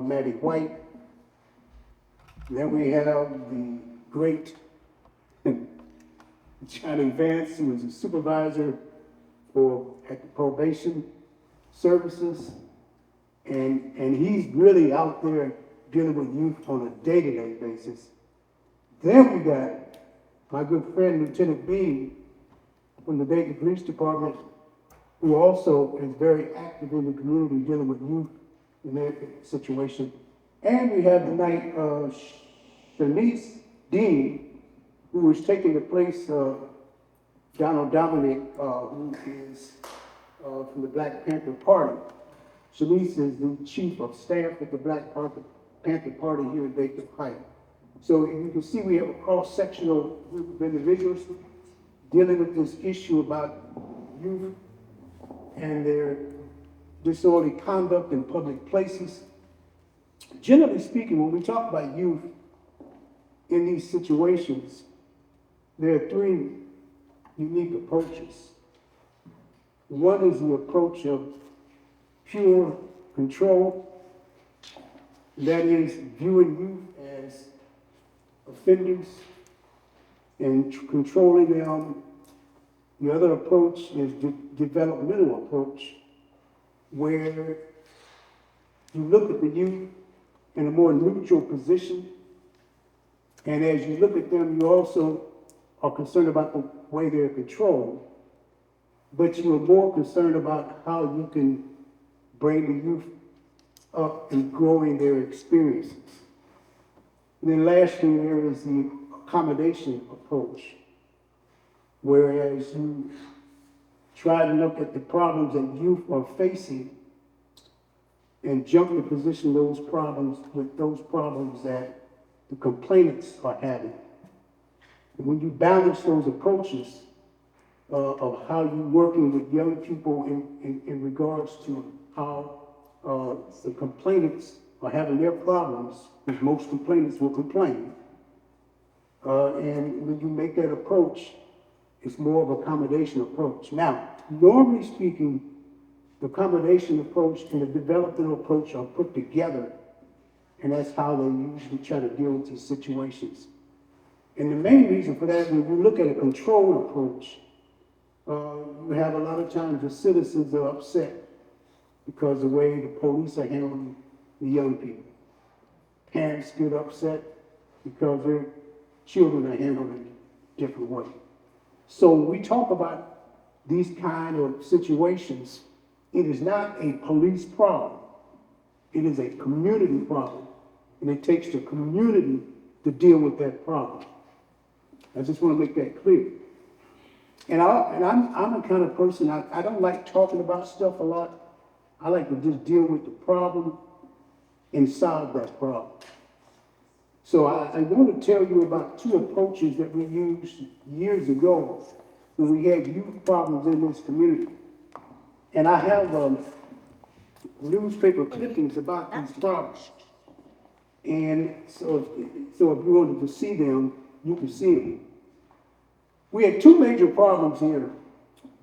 Matty White. Then we have the great Johnny Vance, who was a supervisor at the probation services. And he's really out there dealing with youth on a day-to-day basis. Then we got my good friend, Lieutenant B from the Dayton Police Department, who also is very active in the community dealing with youth in their situation. And we have tonight Shanice Dean, who is taking the place of Donald Dominic, who is from the Black Panther Party. Shanice is the chief of staff at the Black Panther Party here in Dayton, Ohio. So you can see we have a cross-sectional group of individuals dealing with this issue about youth and their disorderly conduct in public places. Generally speaking, when we talk about youth in these situations, there are three unique approaches. One is the approach of pure control, that is viewing youth as offenders and controlling them. The other approach is the developmental approach, where you look at the youth in a more neutral position, and as you look at them, you also are concerned about the way they're controlled, but you are more concerned about how you can bring the youth up and growing their experiences. And then lastly, there is the accommodation approach, whereas you try to look at the problems that youth are facing and juxtaposition those problems with those problems that the complainants are having. And when you balance those approaches of how you're working with young people in regards to how the complainants are having their problems, because most complainants will complain. And when you make that approach, it's more of an accommodation approach. Now, normally speaking, the accommodation approach and the developmental approach are put together, and that's how they usually try to deal with these situations. And the main reason for that, when you look at a control approach, you have a lot of times the citizens are upset because of the way the police are handling the young people. Parents get upset because their children are handled in a different way. So when we talk about these kind of situations, it is not a police problem. It is a community problem. And it takes the community to deal with that problem. I just want to make that clear. And I'm the kind of person, I don't like talking about stuff a lot. I like to just deal with the problem and solve that problem. So I want to tell you about two approaches that we used years ago when we had youth problems in this community. And I have newspaper clippings about these problems. And so if you wanted to see them, you can see them. We had two major problems here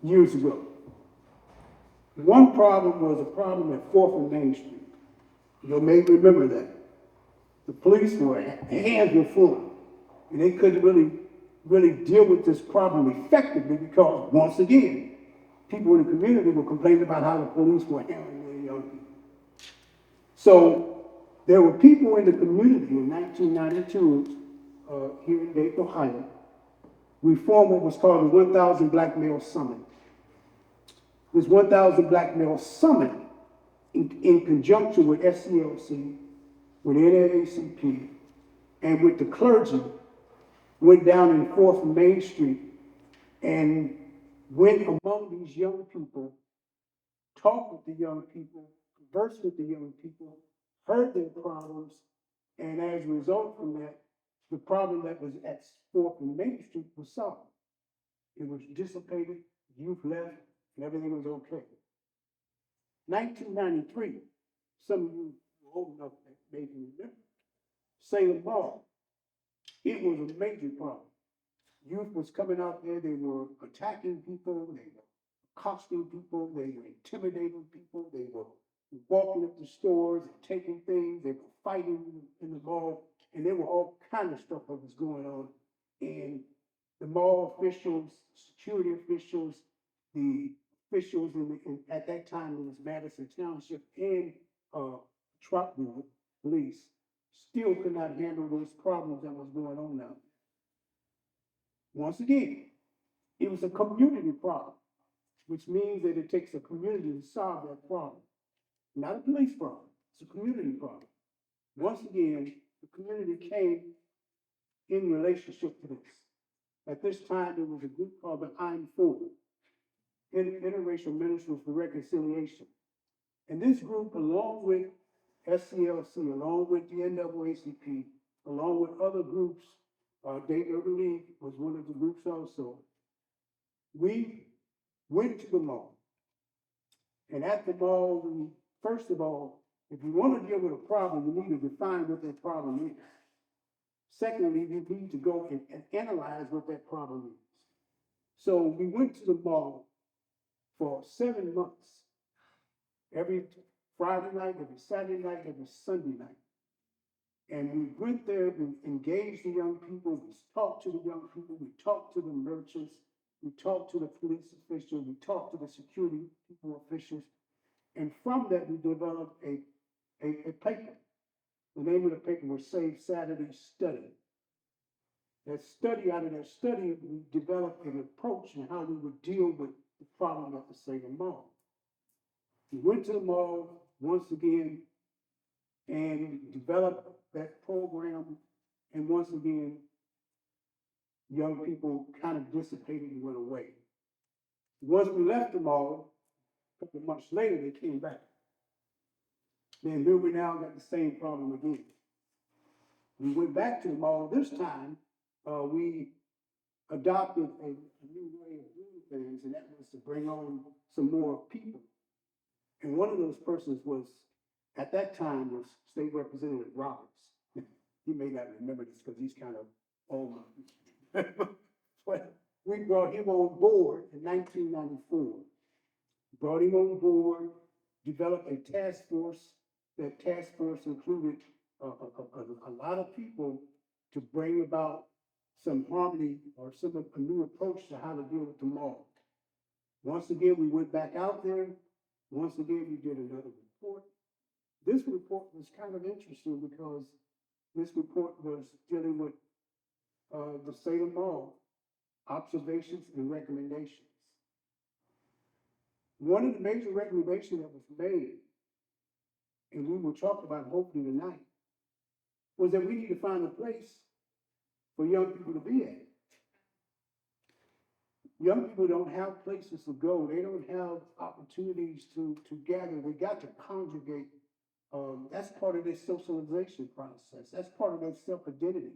years ago. One problem was a problem at 4th and Main Street. You may remember that. The police hands were full, and they couldn't really deal with this problem effectively because, once again, people in the community were complaining about how the police were handling their young people. So there were people in the community in 1992 here in Dayton, Ohio. We formed what was called the 1,000 Black Male Summit. This 1,000 Black Male Summit, in conjunction with SCLC, with NAACP, and with the clergy, went down in 4th and Main Street and went among these young people, talked with the young people, conversed with the young people, heard their problems, and as a result from that, the problem that was at 4th and Main Street was solved. It was dissipated, youth left, and everything was okay. 1993, some of you are old enough that maybe remember, Salem Mall. It was a major problem. Youth was coming out there, they were attacking people, they were accosting people, they were intimidating people, they were walking up the stores and taking things. They were fighting in the mall, and there were all kind of stuff that was going on. And the mall officials, security officials, the officials at that time it was Madison Township and Trotwood Police still could not handle those problems that was going on now. Once again, it was a community problem, which means that it takes a community to solve that problem. Not a police problem, it's a community problem. Once again, the community came in relationship to this. At this time, there was a group called the I'm For, Interracial Ministers for Reconciliation. And this group, along with SCLC, along with the NAACP, along with other groups, Dayton Urban League was one of the groups also, we went to the mall. And at the mall, we, first of all, if you want to deal with a problem, you need to define what that problem is. Secondly, you need to go and analyze what that problem is. So we went to the mall for 7 months, every Friday night, every Saturday night, every Sunday night. And we went there, we engaged the young people, we talked to the young people, we talked to the merchants, we talked to the police officials, we talked to the security people officials. And from that, we developed a paper. The name of the paper was Save Saturday Study. That study, out of that study, we developed an approach on how we would deal with the problem at the same mall. We went to the mall once again and developed that program. And once again, young people kind of dissipated and went away. Once we left the mall, a couple of months later, they came back. Then here we now got the same problem again. We went back to the mall. This time, we adopted a new way of doing things, and that was to bring on some more people. And one of those persons was, at that time, was State Representative Roberts. He may not remember this because he's kind of old. But we brought him on board in 1994. Brought him on board, developed a task force. That task force included a lot of people to bring about some harmony or a new approach to how to deal with the mall. Once again, we went back out there. Once again, we did another report. This report was kind of interesting because this report was dealing with the Salem Mall, observations and recommendations. One of the major recommendations that was made, and we will talk about hopefully tonight, was that we need to find a place for young people to be at. Young people don't have places to go. They don't have opportunities to gather. They got to congregate. That's part of their socialization process. That's part of their self-identity.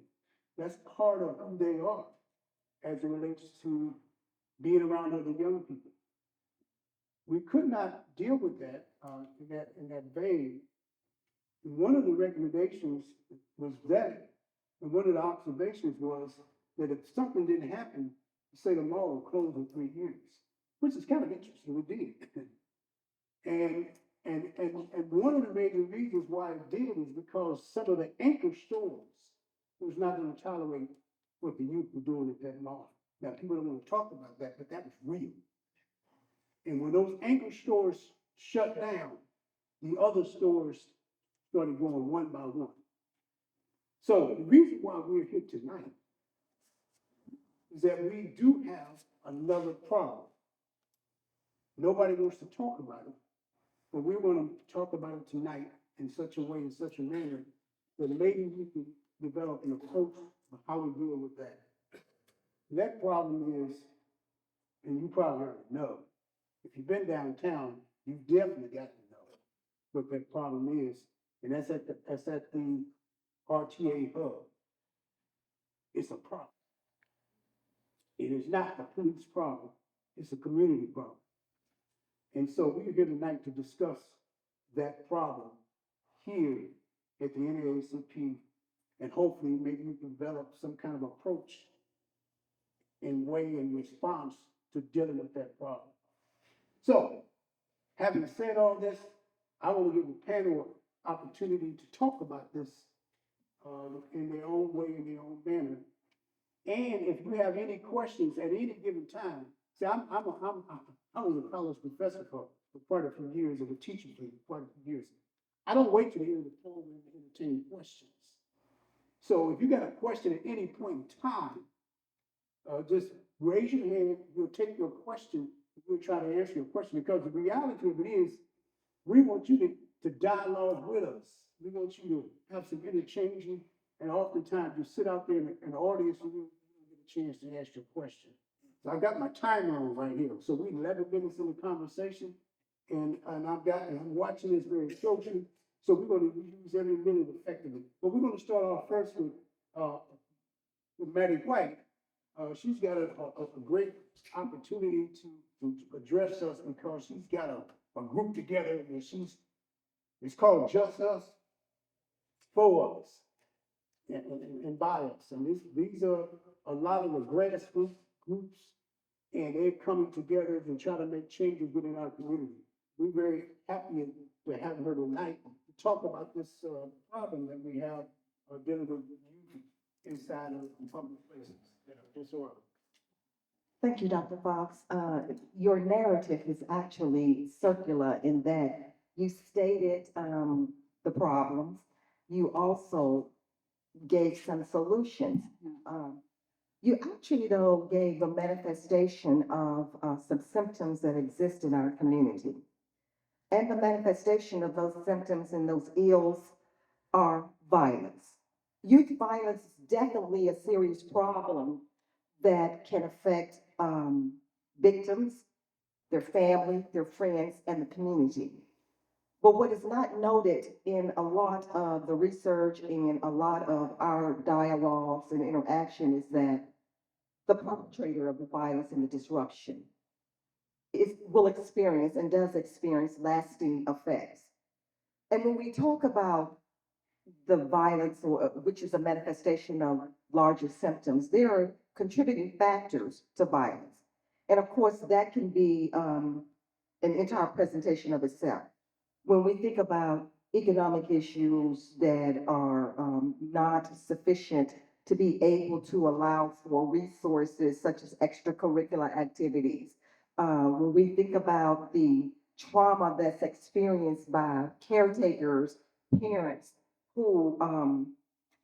That's part of who they are as it relates to being around other young people. We could not deal with that in that vein. One of the recommendations was that, and one of the observations was that if something didn't happen, say the mall would close in 3 years, which is kind of interesting. It did. And one of the major reasons why it did is because some of the anchor stores was not going to tolerate what the youth were doing at that mall. Now, people don't want to talk about that, but that was real. And when those anchor stores shut down, the other stores started going one by one. So the reason why we're here tonight is that we do have another problem. Nobody wants to talk about it, but we want to talk about it tonight in such a way, in such a manner, that maybe we can develop an approach of how we deal with that. That problem is, and you probably already know, if you've been downtown, you definitely got to know what that problem is, and that's at the RTA hub. It's a problem. It is not a police problem. It's a community problem. And so we're here tonight to discuss that problem here at the NAACP, and hopefully maybe we can develop some kind of approach and way in response to dealing with that problem. So, having said all this, I want to give the panel opportunity to talk about this in their own way, in their own manner. And if you have any questions at any given time, see, I was a college professor for quite a few years and a teacher for quite a few years. I don't wait till the end of the program to entertain questions. So if you got a question at any point in time, just raise your hand, we'll take your question, we'll try to answer your question, because the reality of it is, we want you to dialogue with us. We want you to have some interchanging, and oftentimes you sit out there in the audience and you don't get a chance to ask your question. So I've got my timer on right here. So we're 11 minutes in the conversation, and I'm watching this very closely. So we're going to use every minute effectively. But we're going to start off first with Maddie White. She's got a great opportunity to address us, because she's got a group together, and it's called Just Us, For Us, and By Us. And these are a lot of the grassroots groups, and they're coming together to try to make changes within our community. We're very happy to have her tonight to talk about this problem that we have dealing with youth inside of public places that are disordered. Thank you, Dr. Fox. Your narrative is actually circular in that you stated the problems. You also gave some solutions. You actually, though, gave a manifestation of some symptoms that exist in our community. And the manifestation of those symptoms and those ills are violence. Youth violence is definitely a serious problem that can affect victims, their family, their friends, and the community. But what is not noted in a lot of the research and a lot of our dialogues and interaction is that the perpetrator of the violence and the disruption will experience and does experience lasting effects. And when we talk about the violence, which is a manifestation of larger symptoms, there are contributing factors to violence. And of course, that can be an entire presentation of itself. When we think about economic issues that are not sufficient to be able to allow for resources such as extracurricular activities, when we think about the trauma that's experienced by caretakers, parents who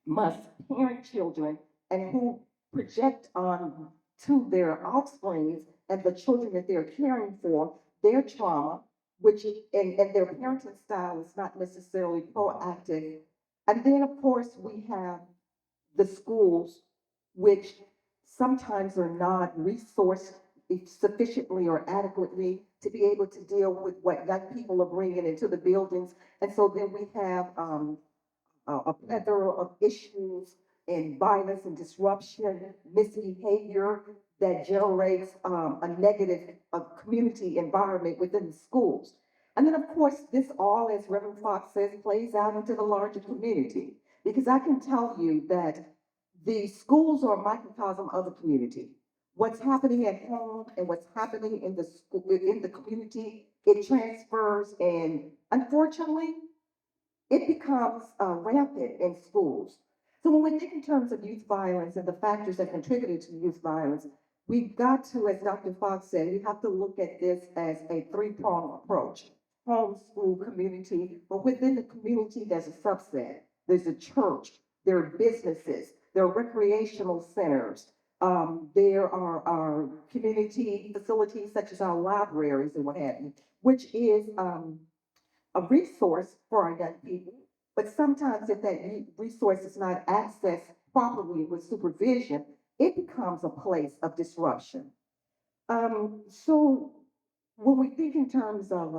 must parent children and who project on to their offspring and the children that they're caring for their trauma, which and their parenting style is not necessarily proactive. And then, of course, we have the schools, which sometimes are not resourced sufficiently or adequately to be able to deal with what young people are bringing into the buildings. And so then we have a plethora of issues and violence and disruption, misbehavior that generates a negative community environment within the schools. And then, of course, this all, as Reverend Fox says, plays out into the larger community. Because I can tell you that the schools are a microcosm of the community. What's happening at home and what's happening in the school, in the community, it transfers, and unfortunately, it becomes rampant in schools. So when we think in terms of youth violence and the factors that contributed to youth violence, we've got to, as Dr. Fox said, we have to look at this as a three-pronged approach: home, school, community. But within the community, there's a subset. There's a church, there are businesses, there are recreational centers, there are our community facilities such as our libraries and what have you, which is a resource for our young people. But sometimes if that resource is not accessed properly with supervision, it becomes a place of disruption. So when we think in terms of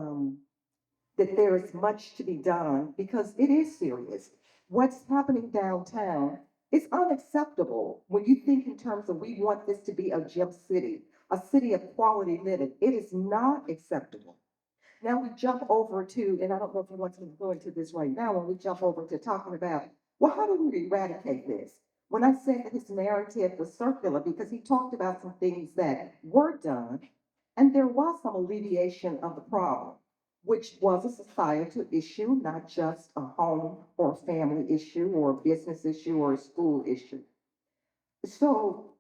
that there is much to be done, because it is serious, what's happening downtown is unacceptable. When you think in terms of we want this to be a gem city, a city of quality living, it is not acceptable. Now we jump over to, and I don't know if you want to go into this right now, when we jump over to talking about, well, how do we eradicate this? When I said that his narrative was circular, because he talked about some things that were done, and there was some alleviation of the problem. which was a societal issue, not just a home or a family issue or a business issue or a school issue. So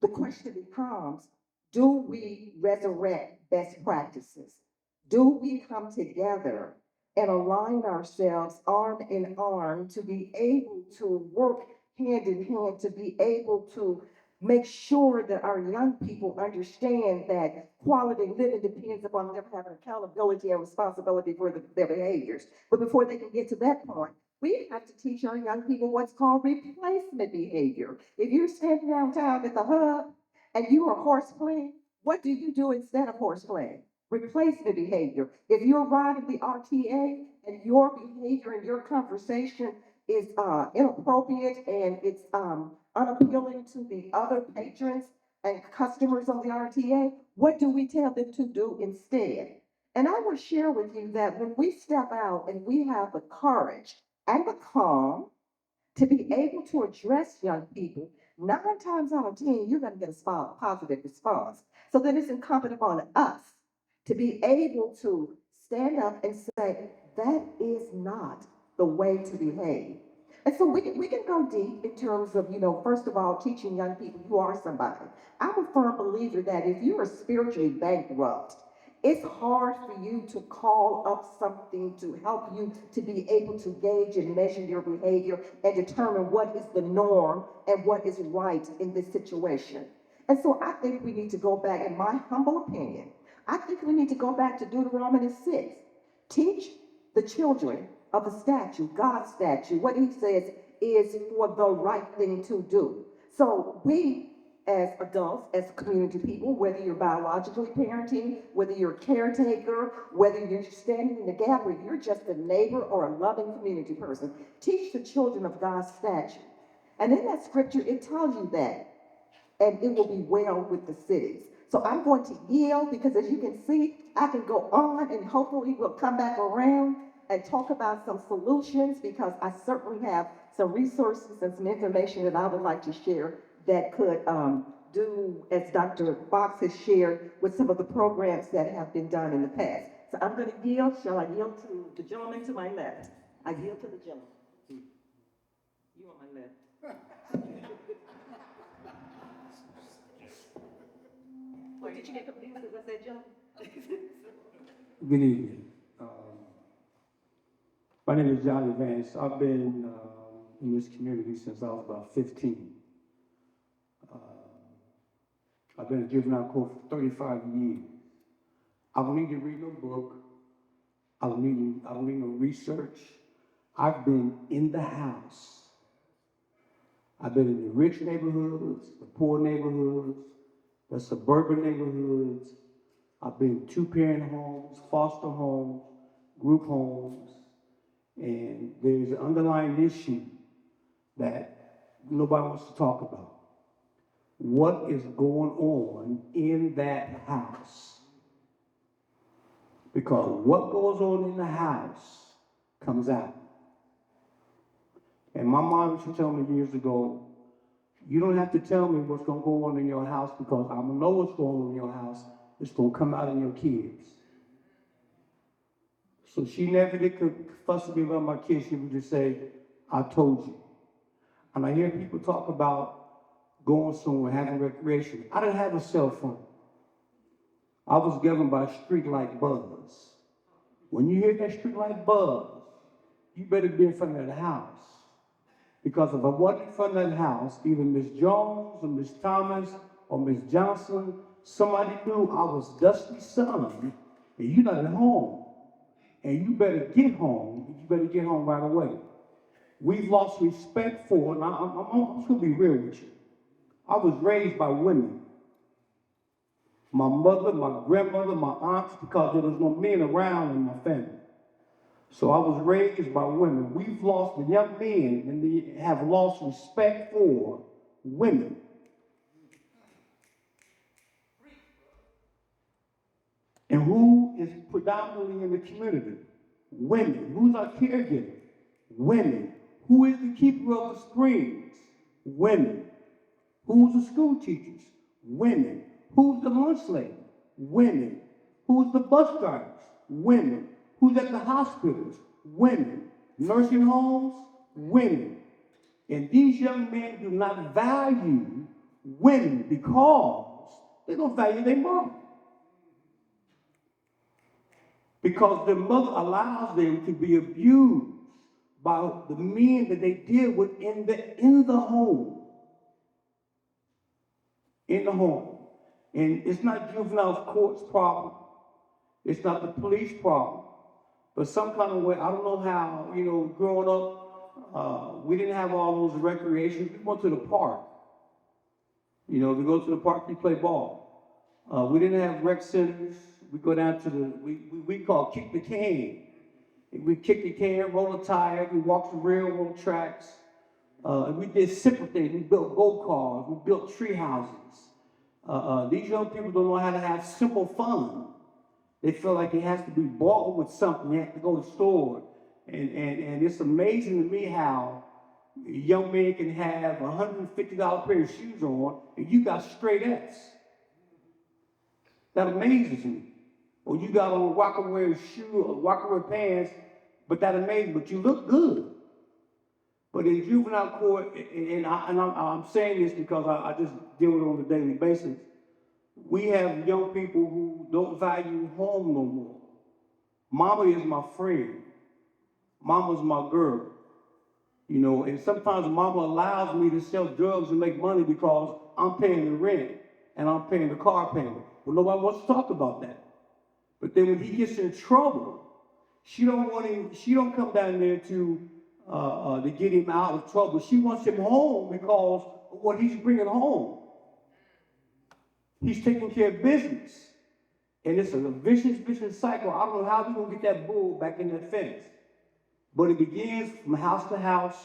the question becomes, do we resurrect best practices? Do we come together and align ourselves arm in arm to be able to work hand in hand, to be able to make sure that our young people understand that quality living depends upon them having accountability and responsibility for their behaviors. But before they can get to that point, we have to teach our young people what's called replacement behavior. If you're standing downtown at the hub and you are horseplaying, what do you do instead of horseplaying? Replacement behavior. If you're riding the RTA and your behavior and your conversation is inappropriate and it's unappealing to the other patrons and customers on the RTA, what do we tell them to do instead? And I will share with you that when we step out and we have the courage and the calm to be able to address young people, 9 times out of 10, you're going to get a positive response. So then it's incumbent upon us to be able to stand up and say, that is not the way to behave. And so we can go deep in terms of, first of all, teaching young people you are somebody. I'm a firm believer that if you are spiritually bankrupt, it's hard for you to call up something to help you to be able to gauge and measure your behavior and determine what is the norm and what is right in this situation. And so I think we need to go back, in my humble opinion, I think we need to go back to Deuteronomy 6. Teach the children of the statute, God's statute, what he says is for the right thing to do. So we, as adults, as community people, whether you're biologically parenting, whether you're a caretaker, whether you're standing in the gap, or you're just a neighbor or a loving community person, teach the children of God's statute. And in that scripture, it tells you that, and it will be well with the cities. So I'm going to yield because, as you can see, I can go on and hopefully we'll come back around and talk about some solutions, because I certainly have some resources and some information that I would like to share that could do, as Dr. Fox has shared, with some of the programs that have been done in the past. So I'm going to yield. Shall I yield to the gentleman to my left? I yield to the gentleman. You on my left. Or did you get confused because I said gentleman? Good evening. My name is Johnny Vance. I've been in this community since I was about 15. I've been in juvenile court for 35 years. I don't need to read no book. I don't need no research. I've been in the house. I've been in the rich neighborhoods, the poor neighborhoods, the suburban neighborhoods. I've been in two-parent homes, foster homes, group homes, and there's an underlying issue that nobody wants to talk about. What is going on in that house? Because what goes on in the house comes out. And my mom used to tell me years ago, you don't have to tell me what's going to go on in your house, because I'm going to know what's going on in your house. It's going to come out in your kids. So she never did fuss at me about my kids. She would just say, I told you. And I hear people talk about going somewhere, having recreation. I didn't have a cell phone. I was governed by street light buzz. When you hear that street light buzz, you better be in front of that house. Because if I wasn't in front of that house, either Miss Jones or Miss Thomas or Miss Johnson, somebody knew I was Dusty's son, and you're not at home. And you better get home. You better get home right away. We've lost respect for, and I'm just going to be real with you. I was raised by women. My mother, my grandmother, my aunts, because there was no men around in my family. So I was raised by women. We've lost, the young men, and they have lost respect for women. And who is predominantly in the community? Women. Who's our caregiver? Women. Who is the keeper of the springs? Women. Who's the school teachers? Women. Who's the lunch lady? Women. Who's the bus drivers? Women. Who's at the hospitals? Women. Nursing homes? Women. And these young men do not value women because they don't value their mother. Because their mother allows them to be abused by the men that they deal with in the home. In the home. And it's not juvenile court's problem. It's not the police problem. But some kind of way, I don't know how, growing up, we didn't have all those recreations. We went to the park. We go to the park, we play ball. We didn't have rec centers. We go down to we call kick the can. We kick the can, roll a tire, we walk the railroad tracks. And we did simple things. We built go-karts, we built tree houses. These young people don't know how to have simple fun. They feel like it has to be bought with something. They have to go to the store. And it's amazing to me how a young man can have a $150 pair of shoes on and you got straight S. That amazes me. Or you got on a Rockaway shoe or Rockaway pants, but that amazes, but you look good. But in juvenile court, and I'm saying this because I just deal with it on a daily basis, we have young people who don't value home no more. Mama is my friend. Mama's my girl. And sometimes mama allows me to sell drugs and make money because I'm paying the rent and I'm paying the car payment. But nobody wants to talk about that. But then when he gets in trouble, she don't come down there to get him out of trouble. She wants him home because of what he's bringing home. He's taking care of business. And it's a vicious cycle. I don't know how we're going to get that bull back in that fence. But it begins from house to house,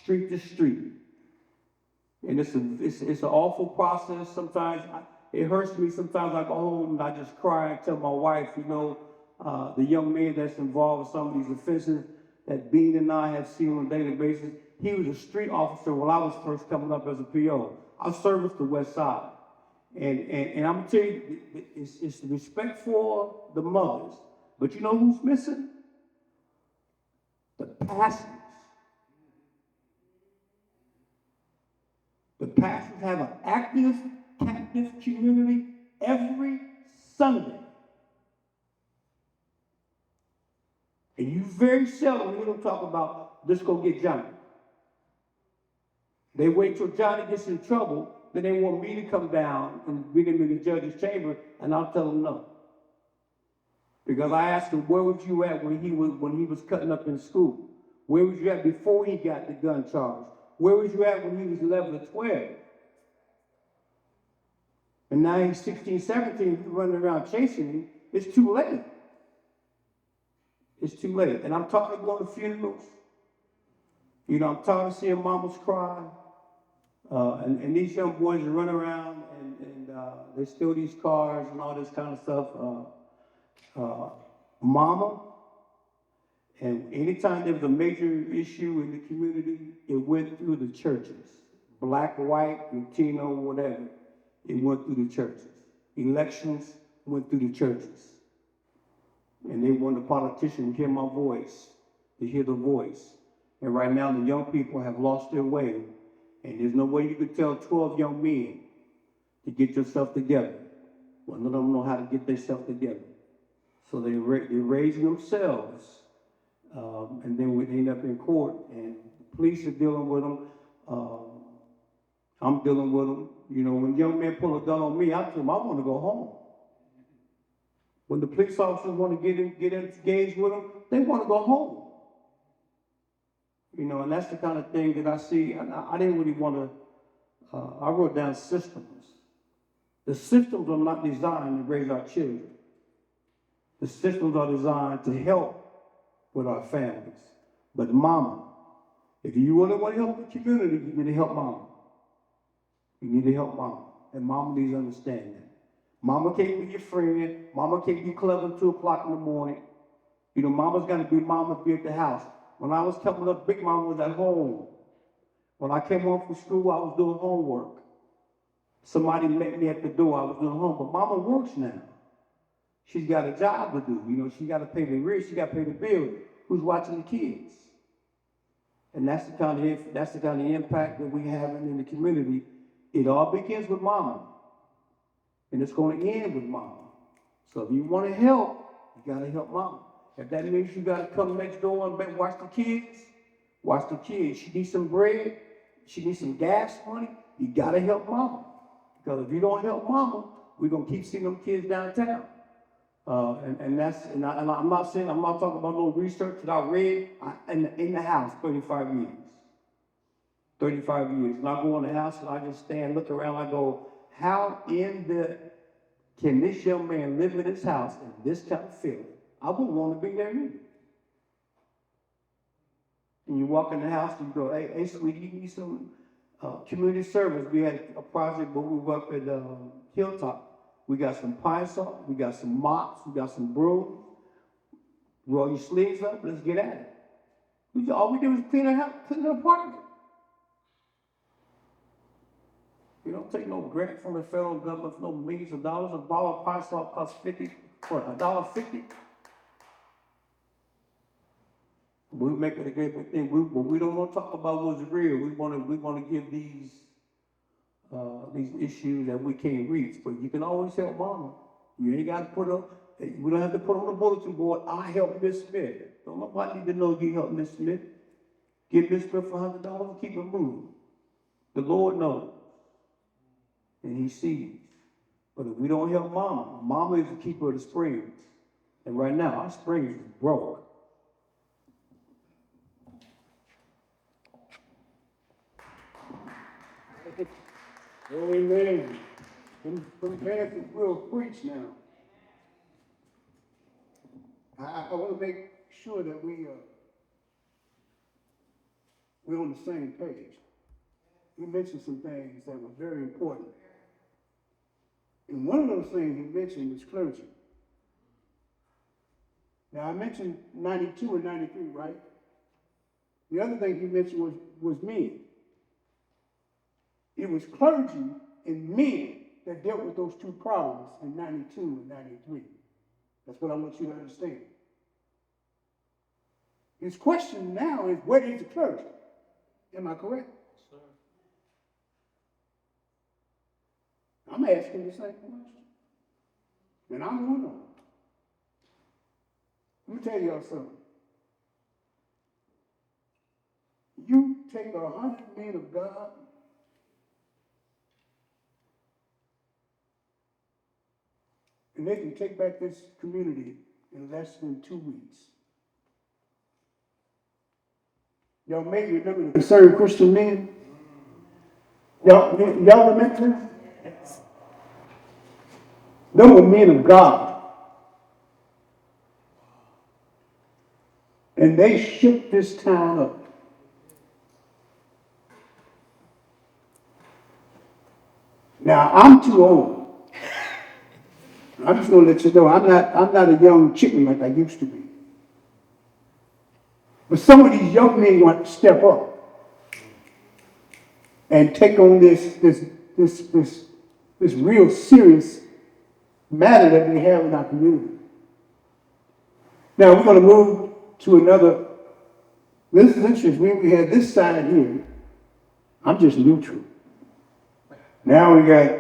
street to street. And it's an awful process. Sometimes it hurts me. Sometimes I go home and I just cry and tell my wife, the young man that's involved with some of these offenses that Bean and I have seen on a daily basis, he was a street officer when I was first coming up as a PO. I serviced the West Side. And I'm going to tell you, it's the respect for the mothers. But you know who's missing? The pastors. The pastors have an active, captive community every Sunday. And you very seldom hear them talk about, let's go get Johnny. They wait till Johnny gets in trouble, then they want me to come down and bring him in the judge's chamber, and I'll tell them no. Because I asked him, where was you at when he was cutting up in school? Where was you at before he got the gun charge? Where was you at when he was 11 or 12? And now he's 16, 17, you're running around chasing him. It's too late. It's too late. And I'm tired of going to funerals. I'm tired of seeing mamas cry. And these young boys run around and they steal these cars and all this kind of stuff. Mama, and anytime there was a major issue in the community, it went through the churches. Black, white, Latino, whatever. It went through the churches. Elections went through the churches. And they want the politician to hear my voice, to hear the voice. And right now the young people have lost their way. And there's no way you could tell 12 young men to get yourself together. Well, none of them know how to get themselves together. So they're raising themselves. And then we end up in court, and the police are dealing with them. I'm dealing with them. When young men pull a gun on me, I tell them I want to go home. When the police officers want to get engaged with them, they want to go home. And that's the kind of thing that I see. I didn't really want to, I wrote down systems. The systems are not designed to raise our children. The systems are designed to help with our families. But mama, if you really want to help the community, you need to help mama. You need to help mama. And mama needs to understand that. Mama can't be your friend. Mama can't be clever at 2 o'clock in the morning. Mama's got to be mama, be at the house. When I was coming up, Big Mama was at home. When I came home from school, I was doing homework. Somebody met me at the door. I was doing homework. But Mama works now. She's got a job to do. You know, she got to pay the rent. She got to pay the bill. Who's watching the kids? And that's the kind of impact that we have in the community. It all begins with mama, and it's going to end with mama. So if you want to help, you got to help mama. If that means you got to come next door and watch the kids, watch the kids. She needs some bread. She needs some gas money. You got to help mama. Because if you don't help mama, we're going to keep seeing them kids downtown. I'm not talking about no research that I read in the house 35 years. 35 years. And I go in the house and I just stand, look around, I go, how can this young man live in this house in this kind of feeling? I wouldn't want to be there either. And you walk in the house and you go, hey, sweetie, you need some community service. We had a project where we worked at Hilltop. We got some pine salt, we got some mops, we got some brooms. Roll your sleeves up, let's get at it. All we did was clean the apartment. You don't take no grant from the federal government for no millions of dollars. A bottle of pine salt costs $1.50. We make it a great big thing, but we don't want to talk about what's real. We want to give these issues that we can't reach. But you can always help mama. You ain't got to we don't have to put on the bulletin board, I help Miss Smith. Don't nobody need to know you help Miss Smith. Give Miss Smith $100 and keep it moving. The Lord knows. And he sees. But if we don't help mama is the keeper of the springs. And right now, our springs is broke. Amen. Them pastors will preach now. I want to make sure that we're on the same page. He mentioned some things that were very important. And one of those things he mentioned was clergy. Now, I mentioned 92 and 93, right? The other thing he mentioned was men. It was clergy and men that dealt with those two problems in 92 and 93. That's what I want you to understand. His question now is, where is the clergy? Am I correct? Sir. I'm asking the same question. And I want to know. Let me tell y'all something. You take 100 men of God and they can take back this community in less than 2 weeks. Y'all may remember the Concerned Christian Men. Y'all remember them? Yes. They were men of God. And they shook this town up. Now, I'm too old. I'm just gonna let you know, I'm not a young chicken like I used to be. But some of these young men want to step up and take on this real serious matter that we have in our community. Now we're gonna move to another. This is interesting. We had this side here. I'm just neutral. Now we got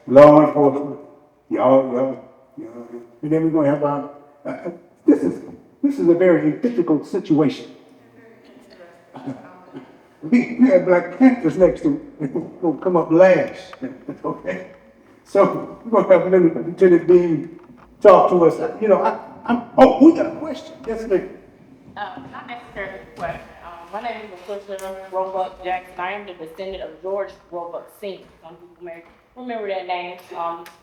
law enforcement. Y'all. And then we're gonna have our. This is a very difficult situation. We had Black Panthers next to will come up last. Okay? So we're gonna have Lieutenant Dean talk to us. You know, we got a question. Yes, ma'am. Not necessarily a question. My name is Patricia Roebuck Jackson. I am the descendant of George Roebuck Sr. Some people may remember that name.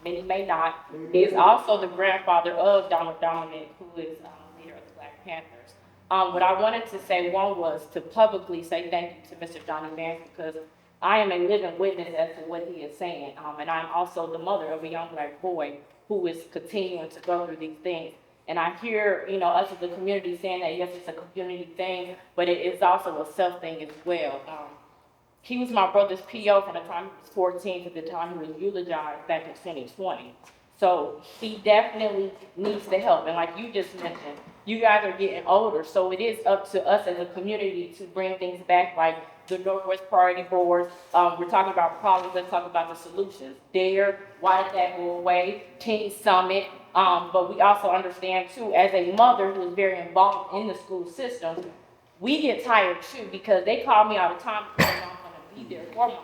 Many may not. He is also the grandfather of Donald Dominic, who is leader of the Black Panthers. What I wanted to say, one was to publicly say thank you to Mr. Johnny Vance, because I am a living witness as to what he is saying. And I'm also the mother of a young Black boy who is continuing to go through these things. And I hear, us as a community saying that, yes, it's a community thing, but it is also a self thing as well. He was my brother's PO from the time he was 14 to the time he was eulogized back in 2020. So he definitely needs the help. And like you just mentioned, you guys are getting older, so it is up to us as a community to bring things back, like the Northwest Priority Board. We're talking about problems, let's talk about the solutions. Dare, why did that go away? Teen Summit. But we also understand too, as a mother who is very involved in the school system, we get tired too, because they call me all the time because they're not gonna be there for my son.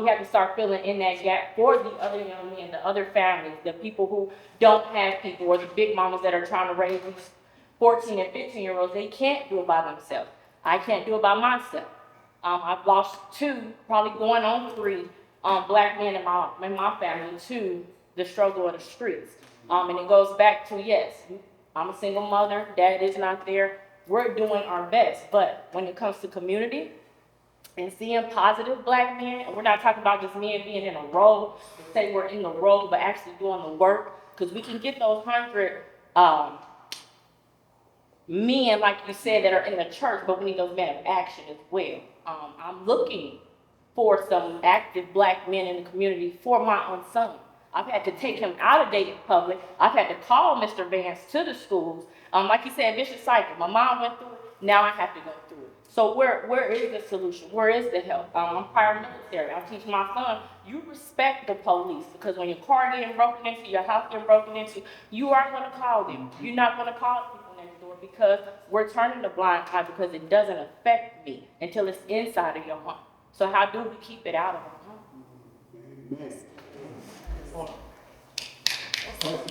We have to start filling in that gap for the other young men, the other families, the people who don't have people, or the big mamas that are trying to raise these 14 and 15-year-olds. They can't do it by themselves. I can't do it by myself. I've lost 2, probably going on 3, black men in my family to the struggle of the streets. And it goes back to, yes, I'm a single mother, dad is not there. We're doing our best, but when it comes to community, and seeing positive black men, and we're not talking about just men being in a role, to say we're in the role, but actually doing the work, because we can get those 100 men, like you said, that are in the church, but we need those men of action as well. I'm looking for some active black men in the community for my own son. I've had to take him out of Dayton Public. I've had to call Mr. Vance to the schools. Like you said, vicious cycle. My mom went through it, now I have to go through it. So where is the solution? Where is the help? I'm prior military. I teach my son, you respect the police, because when your car getting broken into, your house getting broken into, you are going to call them. You're not going to call people next door, because we're turning a blind eye, because it doesn't affect me until it's inside of your home. So how do we keep it out of our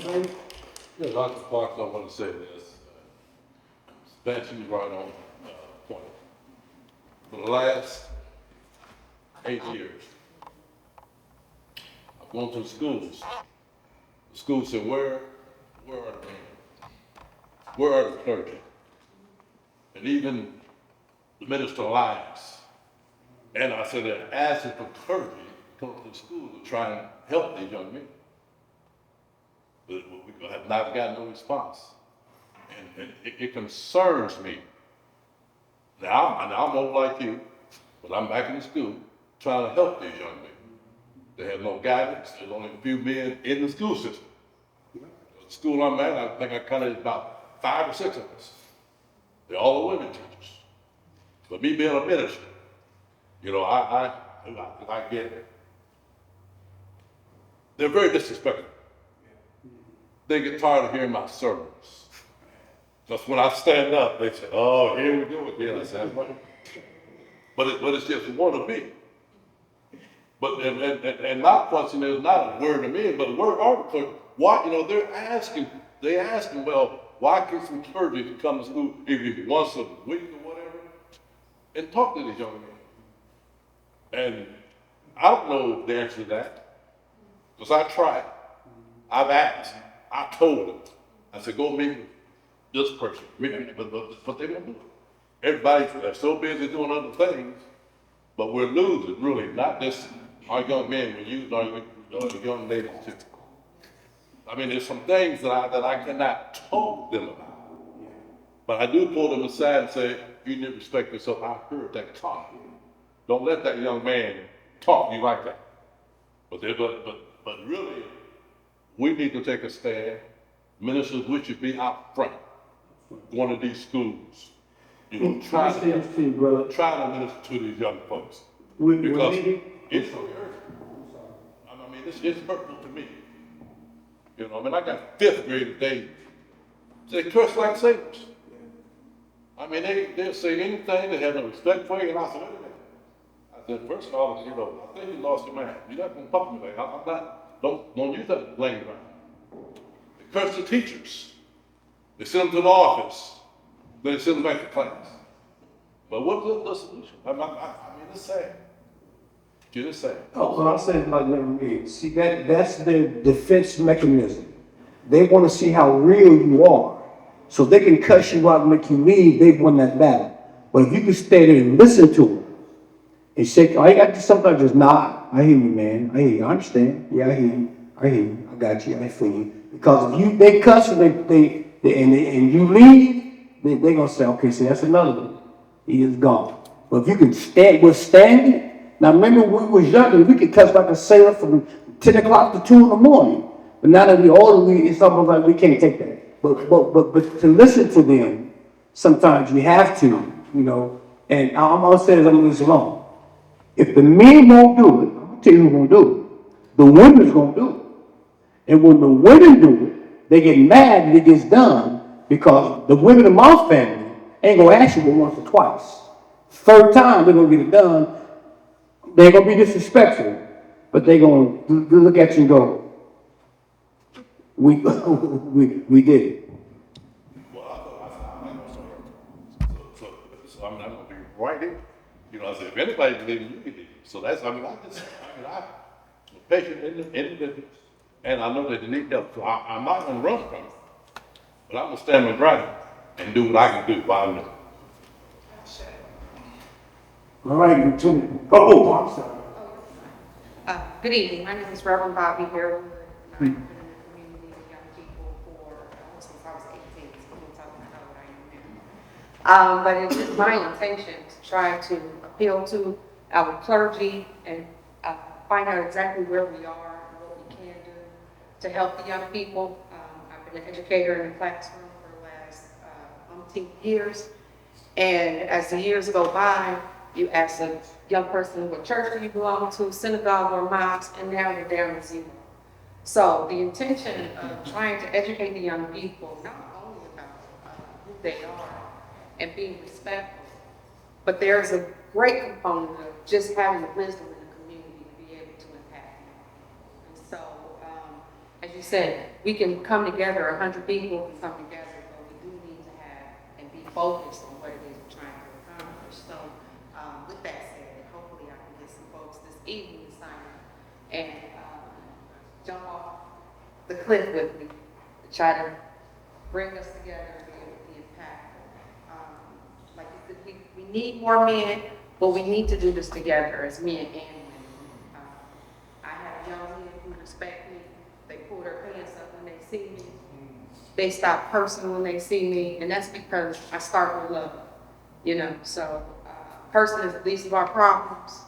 home? Yeah, Dr. Fox, I want to say this. Spencer's right on point. For the last 8 years, I've gone to the schools. The schools said, where are the men? Where are the clergy? And even the Minister of Alliance. And I said, they're asking for clergy to come to the school to try and help these young men. But we have not gotten no response. And it concerns me. Now, I'm old like you, but I'm back in the school trying to help these young men. They have no guidance. There's only a few men in the school system. The school I'm at, I think I counted about 5 or 6 of us. They're all the women teachers. But me being a minister, you know, I get it. They're very disrespectful. They get tired of hearing my sermons. Just when I stand up, they say, oh, here we go again. I said, but it's just one of me. But, and my question is not a word of me, but a word of clergy. Why, you know, they're asking, well, why can't some clergy to come to school even once a week or whatever, and talk to these young men? And I don't know the answer to that, because I tried. I've asked. I told them. I said, go meet with this person. But they won't do it. Everybody's so busy doing other things, but we're losing, really, not just our young men, we're using our young ladies too. I mean, there's some things that I cannot talk to them about. But I do pull them aside and say, you need to respect yourself. I heard that talk. Don't let that young man talk to you like that. But really, we need to take a stand. Ministers, we should be out front, going to these schools. You know, trying to minister to these young folks. Because it's so hurtful. I mean, it's hurtful to me. You know, I mean, I got 5th grade today. They curse like sailors. I mean, they'll say anything, they have no respect for you, and I said, wait a minute. I said, first of all, you know, I think you lost your mind. You're not going to talk to me like that. I'm not, don't use that language around. They curse the teachers. They send them to the office. Then they send them back to class. But what's the solution? I mean, it's sad. It's sad. Oh, well, I said like never read. See, that's their defense mechanism. They want to see how real you are. So they can cuss you out and make you leave, they've won that battle. But if you can stay there and listen to them and say, I got to sometimes just nod. I hear you, man. I hear you. I understand. Yeah, I hear you. I hear you. I got you. I feel you. Because if they cuss and and you leave, they're gonna say, okay, see, that's another one. He is gone. But if you can withstand it. Now remember when we was younger, we could cuss like a sailor from 10 o'clock to 2 in the morning. But now that we older, it's almost like we can't take that. But to listen to them, sometimes you have to, you know. And I'm gonna say this, I'm gonna leave this alone. If the men won't do it, I'm gonna tell you who's gonna do it. The women's gonna do it. And when the women do it, they get mad that it gets done because the women in my family ain't gonna ask you once or twice. Third time they're gonna get it done. They ain't gonna be disrespectful, but they gonna look at you and go, we we did it. Well, I know so I mean, I'm gonna be right here. You know, I said, if anybody's leaving, you can leave. So that's, I'm patient individuals, and I know that they need help. So I'm not gonna run from it, but I'm gonna stand my ground and do what I can do while I'm there. All right, you two. Oh, I'm sorry. Good evening. My name is Reverend Bobby Harewood. I've been in the community with young people since I was 18. So I'm talking about how old I am now. But it is my intention to try to appeal to our clergy and find out exactly where we are and what we can do to help the young people. I've been an educator in the classroom for the last umpteen years. And as the years go by, you ask a young person what church do you belong to, synagogue or mosque, and now you're down to zero. So the intention of trying to educate the young people, not only about who they are and being respectful, but there's a great component of just having the wisdom in the community to be able to impact them. And so, as you said, we can come together, 100 people can come together, but we do need to have and be focused on what it is we're trying to accomplish. So, with that said, hopefully I can get some folks this evening to sign up and jump off the cliff with me to try to bring us together and be able to be impactful. Like you said, we need more men, but we need to do this together as men and women. I have young men who respect me. They pull their pants up when they see me. They stop cursing when they see me, and that's because I start with love, you know. So person is the least of our problems.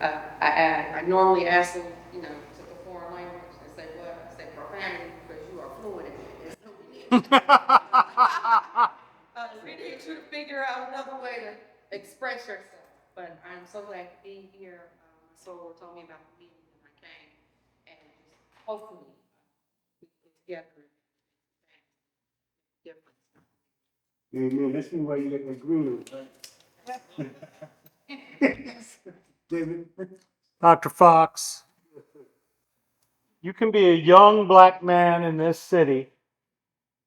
I normally ask them, you know, to the foreign language and say, what? I say profanity because you are fluent in it. So we need you to figure out another way to express yourself. But I'm so glad to be here. My soul told me about the meeting and I came, and just hopefully we can get together and difference. Amen. Let's see why you get that green. David. Dr. Fox, you can be a young black man in this city.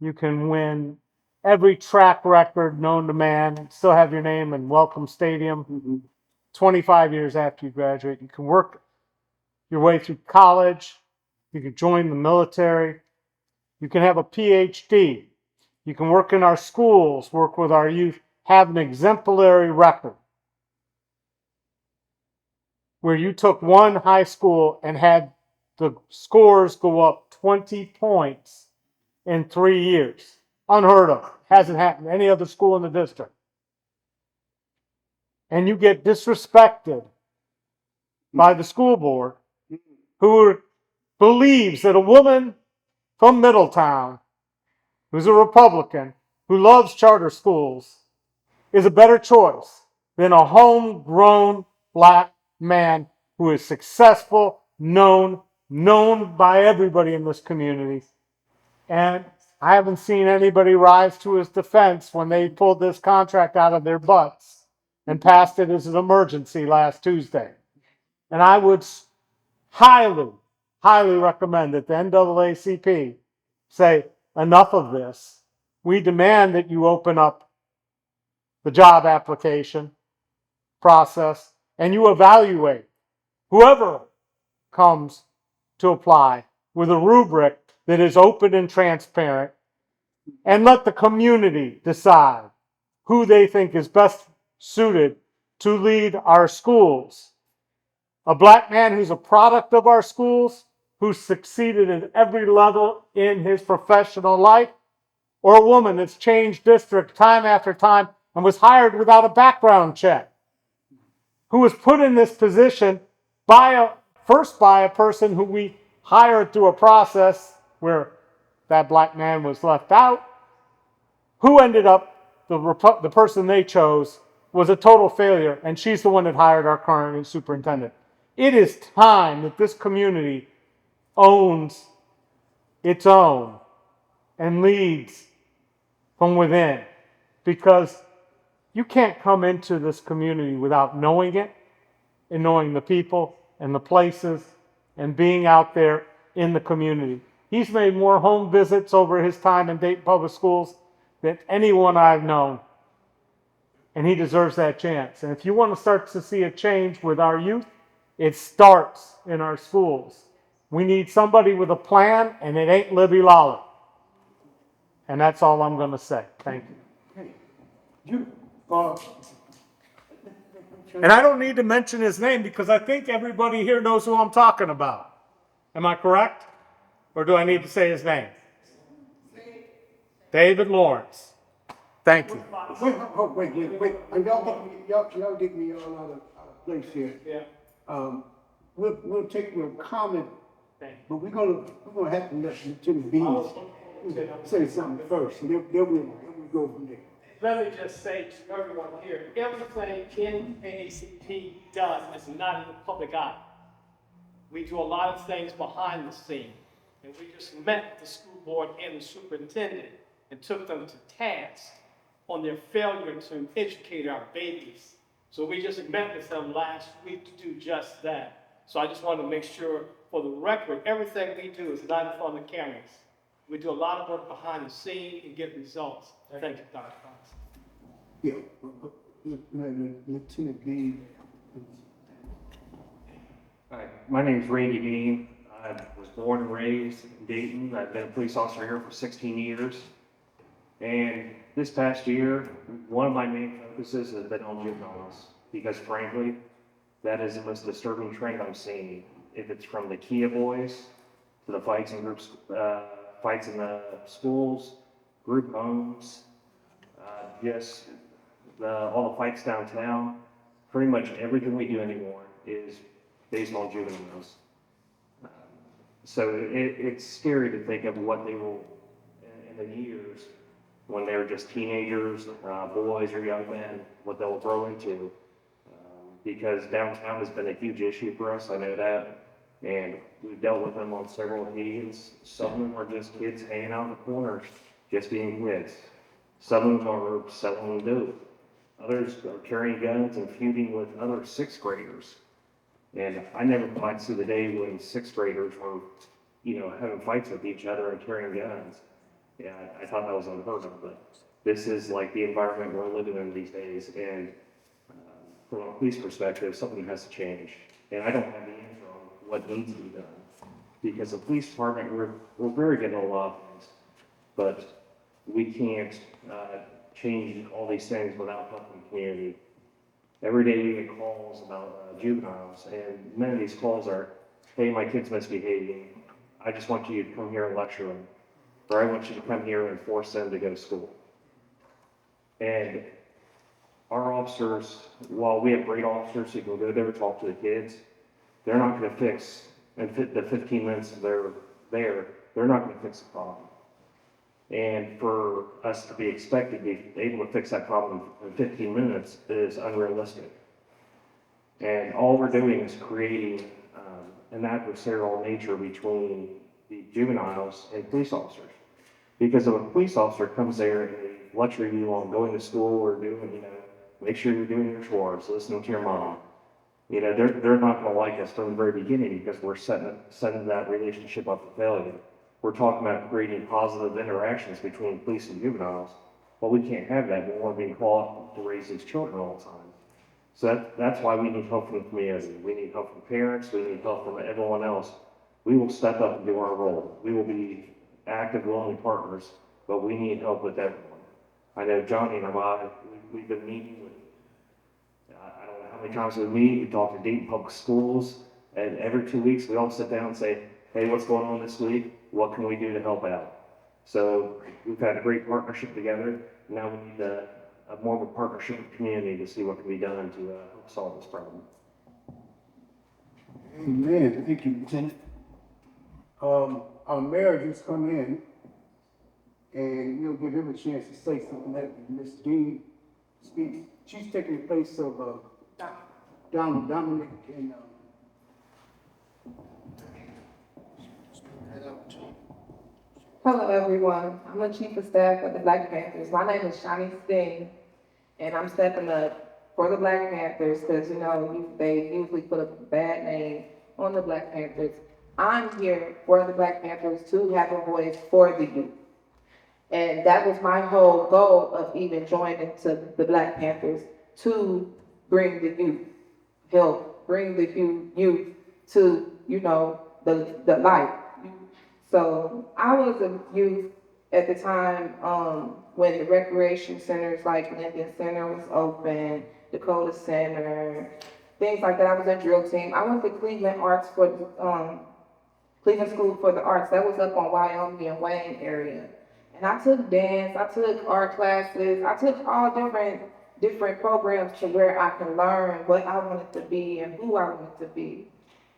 You can win every track record known to man and still have your name in Welcome Stadium 25 years after you graduate. You can work your way through college. You can join the military. You can have a PhD. You can work in our schools, work with our youth, have an exemplary record where you took one high school and had the scores go up 20 points in 3 years. Unheard of. Hasn't happened to any other school in the district. And you get disrespected by the school board who believes that a woman from Middletown who's a Republican who loves charter schools is a better choice than a homegrown black man who is successful, known by everybody in this community. And I haven't seen anybody rise to his defense when they pulled this contract out of their butts and passed it as an emergency last Tuesday. And I would highly, highly recommend that the NAACP say, enough of this. We demand that you open up the job application process and you evaluate whoever comes to apply with a rubric that is open and transparent, and let the community decide who they think is best suited to lead our schools. A black man who's a product of our schools, who's succeeded at every level in his professional life, or a woman that's changed district time after time and was hired without a background check, who was put in this position first by a person who we hired through a process where that black man was left out. Who ended up, the person they chose was a total failure, and she's the one that hired our current superintendent. It is time that this community owns its own and leads from within, because you can't come into this community without knowing it and knowing the people and the places and being out there in the community. He's made more home visits over his time in Dayton Public Schools than anyone I've known. And he deserves that chance. And if you want to start to see a change with our youth, it starts in our schools. We need somebody with a plan, and it ain't Libby Lawler. And that's all I'm going to say. Thank you. You, And I don't need to mention his name because I think everybody here knows who I'm talking about. Am I correct? Or do I need to say his name? David Lawrence. Thank you. wait. Y'all get me all out of place here. Yeah. We'll take your comment, but we're gonna have to let Lieutenant Beans say something first, and then we'll go from there. Let me just say to everyone here, everything in NAACP does is not in the public eye. We do a lot of things behind the scene, and we just met the school board and the superintendent and took them to task on their failure to educate our babies. So we just met with them last week to do just that. So I just want to make sure, for the record, everything we do is not in front of the cameras. We do a lot of work behind the scene and get results. Thank you, Dr. Fox. Yeah, Lieutenant Beans. Hi, my name is Randy Bean. I was born and raised in Dayton. I've been a police officer here for 16 years. And this past year, one of my main focuses has been on juveniles, because frankly, that is the most disturbing trend I'm seeing. If it's from the Kia boys to the fights in groups, fights in the schools, group homes, all the fights downtown, pretty much everything we do anymore is based on juveniles. So it's scary to think of what they will, in the years, when they're just teenagers, boys or young men, what they'll grow into. Because downtown has been a huge issue for us, I know that. And we've dealt with them on several occasions. Some of them are just kids hanging out in the corners, just being kids. Some of them are selling dope. Others are carrying guns and feuding with other sixth graders. And I never thought I'd see the day when sixth graders were, having fights with each other and carrying guns. Yeah, I thought that was unheard of, but this is like the environment we're living in these days. And from a police perspective, something has to change. And I don't have the answer on what needs to be done. Because the police department, we're very good at a lot of things, but we can't change all these things without helping the community. Every day we get calls about juveniles, and many of these calls are, hey, my kid's misbehaving. I just want you to come here and lecture them. Or I want you to come here and force them to go to school. And our officers, while we have great officers who can go there and talk to the kids, they're not going to fix, in the 15 minutes they're there, they're not going to fix the problem. And for us to be expected to be able to fix that problem in 15 minutes is unrealistic. And all we're doing is creating an adversarial nature between the juveniles and police officers. Because if a police officer comes there and they lecture you on going to school or doing, make sure you're doing your chores, listening to your mom, they're not going to like us from the very beginning, because we're setting that relationship up for failure. We're talking about creating positive interactions between police and juveniles. Well, we can't have that when we're being called to raise these children all the time. So that's why we need help from the community. We need help from parents. We need help from everyone else. We will step up and do our role. We will be active, willing partners, but we need help with everyone. I know Johnny and I, we've been meeting with, I don't know how many times we meet. We talk to Dayton Public Schools, and every 2 weeks we all sit down and say, hey, what's going on this week? What can we do to help out? So we've had a great partnership together. Now we need a more of a partnership with the community to see what can be done to help solve this problem. Amen. Thank you, Lieutenant. Our mayor just come in, and we'll give him a chance to say something that Ms. Dean speaks. She's taking the place of, Dominic and, Hello, everyone. I'm the Chief of Staff of the Black Panthers. My name is Shani Sting, and I'm stepping up for the Black Panthers because, they usually put a bad name on the Black Panthers. I'm here for the Black Panthers to have a voice for the youth. And that was my whole goal of even joining to the Black Panthers, to bring the youth, help bring the youth to, the light. So I was a youth at the time when the recreation centers like Linden Center was open, Dakota Center, things like that. I was in drill team. I went to Cleveland Arts for Cleveland School for the Arts. That was up on Wyoming and Wayne area. And I took dance, I took art classes, I took all different programs to where I can learn what I wanted to be and who I wanted to be.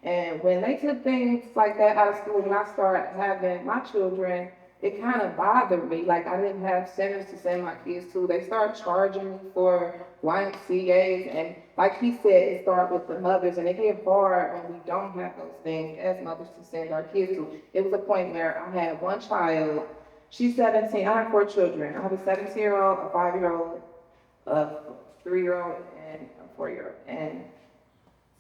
And when they took things like that out of school, when I started having my children, it kind of bothered me. Like I didn't have centers to send my kids to. They started charging me for YMCAs. And like he said, it started with the mothers. And it get hard when we don't have those things as mothers to send our kids to. It was a point where I had one child. She's 17. I have 4 children. I have a 17-year-old, a 5-year-old, a 3-year-old, and a 4-year-old. And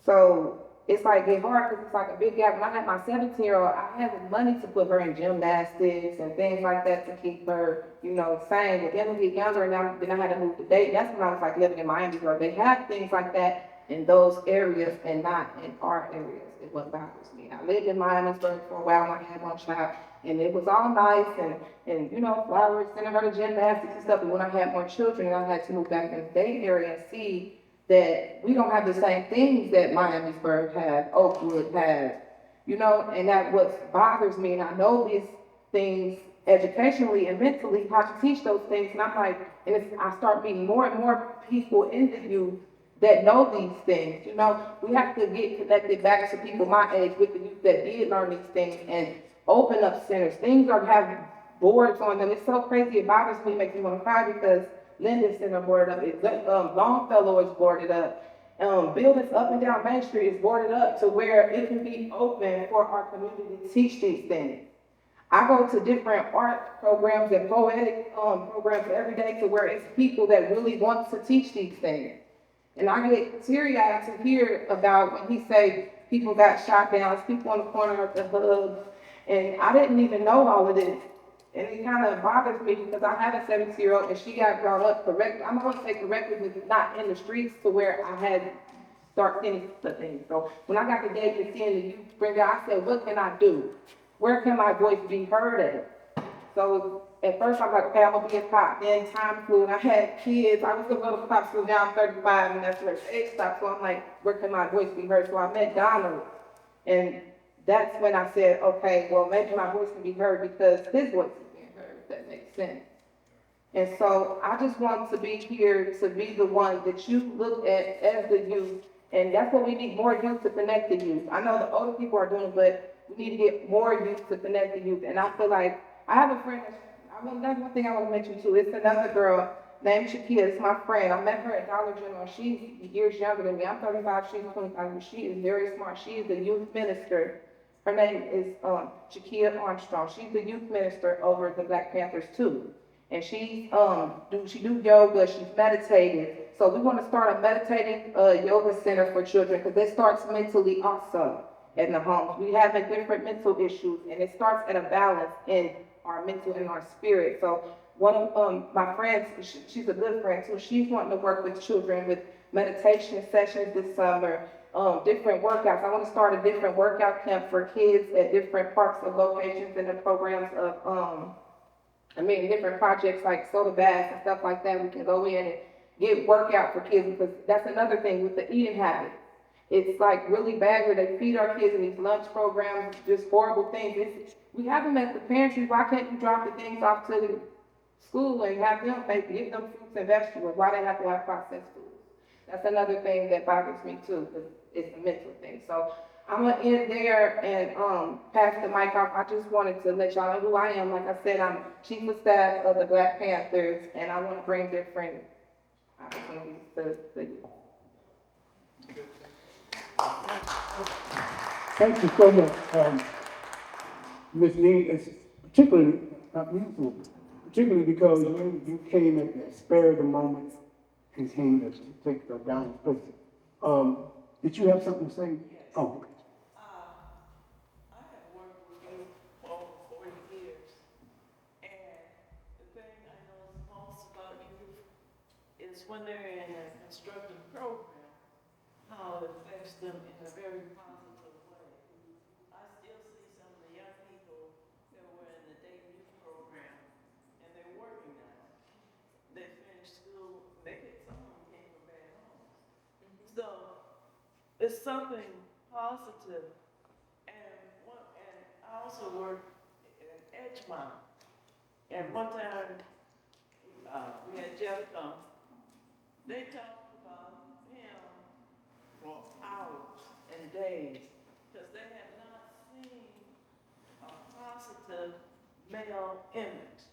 so it's like get hard because it's like a big gap. When I had my 17-year-old, I had the money to put her in gymnastics and things like that to keep her, sane. But then we get younger, and then I had to move to Dayton. That's when I was like living in Miami, where they have things like that in those areas and not in our areas. It what bothers me. I lived in Miami for a while when I had one child, and it was all nice and flowers, sending her to gymnastics and stuff. But when I had more children, and I had to move back in the Dayton area and see that we don't have the same things that Miamisburg has, Oakwood has, and that what bothers me. And I know these things educationally and mentally, how to teach those things. And I'm like, I start meeting more and more people in the youth that know these things. We have to get connected back to people my age with the youth that did learn these things and open up centers. Things are having boards on them. It's so crazy. It bothers me, it makes me want to cry because Linden Center boarded up, Longfellow is boarded up. Buildings up and down Main Street is boarded up to where it can be open for our community to teach these things. I go to different art programs and poetic programs every day to where it's people that really want to teach these things. And I get teary-eyed to hear about when he say people got shot down, it's people on the corner of the hub, and I didn't even know all of this. And it kind of bothers me because I have a 17-year-old and she got brought up correctly. I'm going to say correctly, but not in the streets to where I had to start seeing the things. So when I got the day to seeing the youth bring out, I said, what can I do? Where can my voice be heard at? So at first I'm like, okay, I'm going to be a cop. Then time flew and I had kids. I was going to go to cop school. Now I'm 35 and that's where the age stopped. So I'm like, where can my voice be heard? So I met Donald. And that's when I said, okay, well, maybe my voice can be heard because his voice is being heard, if that makes sense. And so I just want to be here to be the one that you look at as the youth. And that's what we need, more youth to connect the youth. I know the older people are doing it, but we need to get more youth to connect the youth. And I feel like I have a friend, that's one thing I want to mention too. It's another girl named Shakia. It's my friend. I met her at Dollar General. She's years younger than me. I'm 35, she's 25, but she is very smart. She is the youth minister. Her name is Shakia Armstrong. She's the youth minister over the Black Panthers too. And she do yoga, she's meditating. So we want to start a meditating yoga center for children because it starts mentally also in the homes. We have different mental issues and it starts at a balance in our mental and our spirit. So one of my friends, she's a good friend too, she's wanting to work with children with meditation sessions this summer. Different workouts. I want to start a different workout camp for kids at different parks of locations and the programs of, different projects like soda baths and stuff like that. We can go in and get workout for kids because that's another thing with the eating habit. It's like really bad where they feed our kids in these lunch programs, just horrible things. We have them at the pantry. Why can't you drop the things off to the school and have them give them fruits and vegetables? Why they have to have processed foods? That's another thing that bothers me too, because it's a mental thing. So I'm gonna end there and, pass the mic off. I just wanted to let y'all know who I am. Like I said, I'm Chief of Staff of the Black Panthers, and I wanna bring different opportunities to the youth. Thank you so much, Ms. Lee. It's particularly unusual, particularly because you came at the spur of the moment and came to take the down place. Did you have something to say? Oh, I have worked with you for over 40 years, and the thing I know most about youth is when they're in a constructive program, how it affects them in a very positive way. I still see some of the young people that were in the Dayton youth program, and they're working now. They finished school, some of them came from bad homes. So it's something positive. And I also worked in Edgemont. And one time, we had Jeff come. They talked about him for hours and days because they had not seen a positive male image.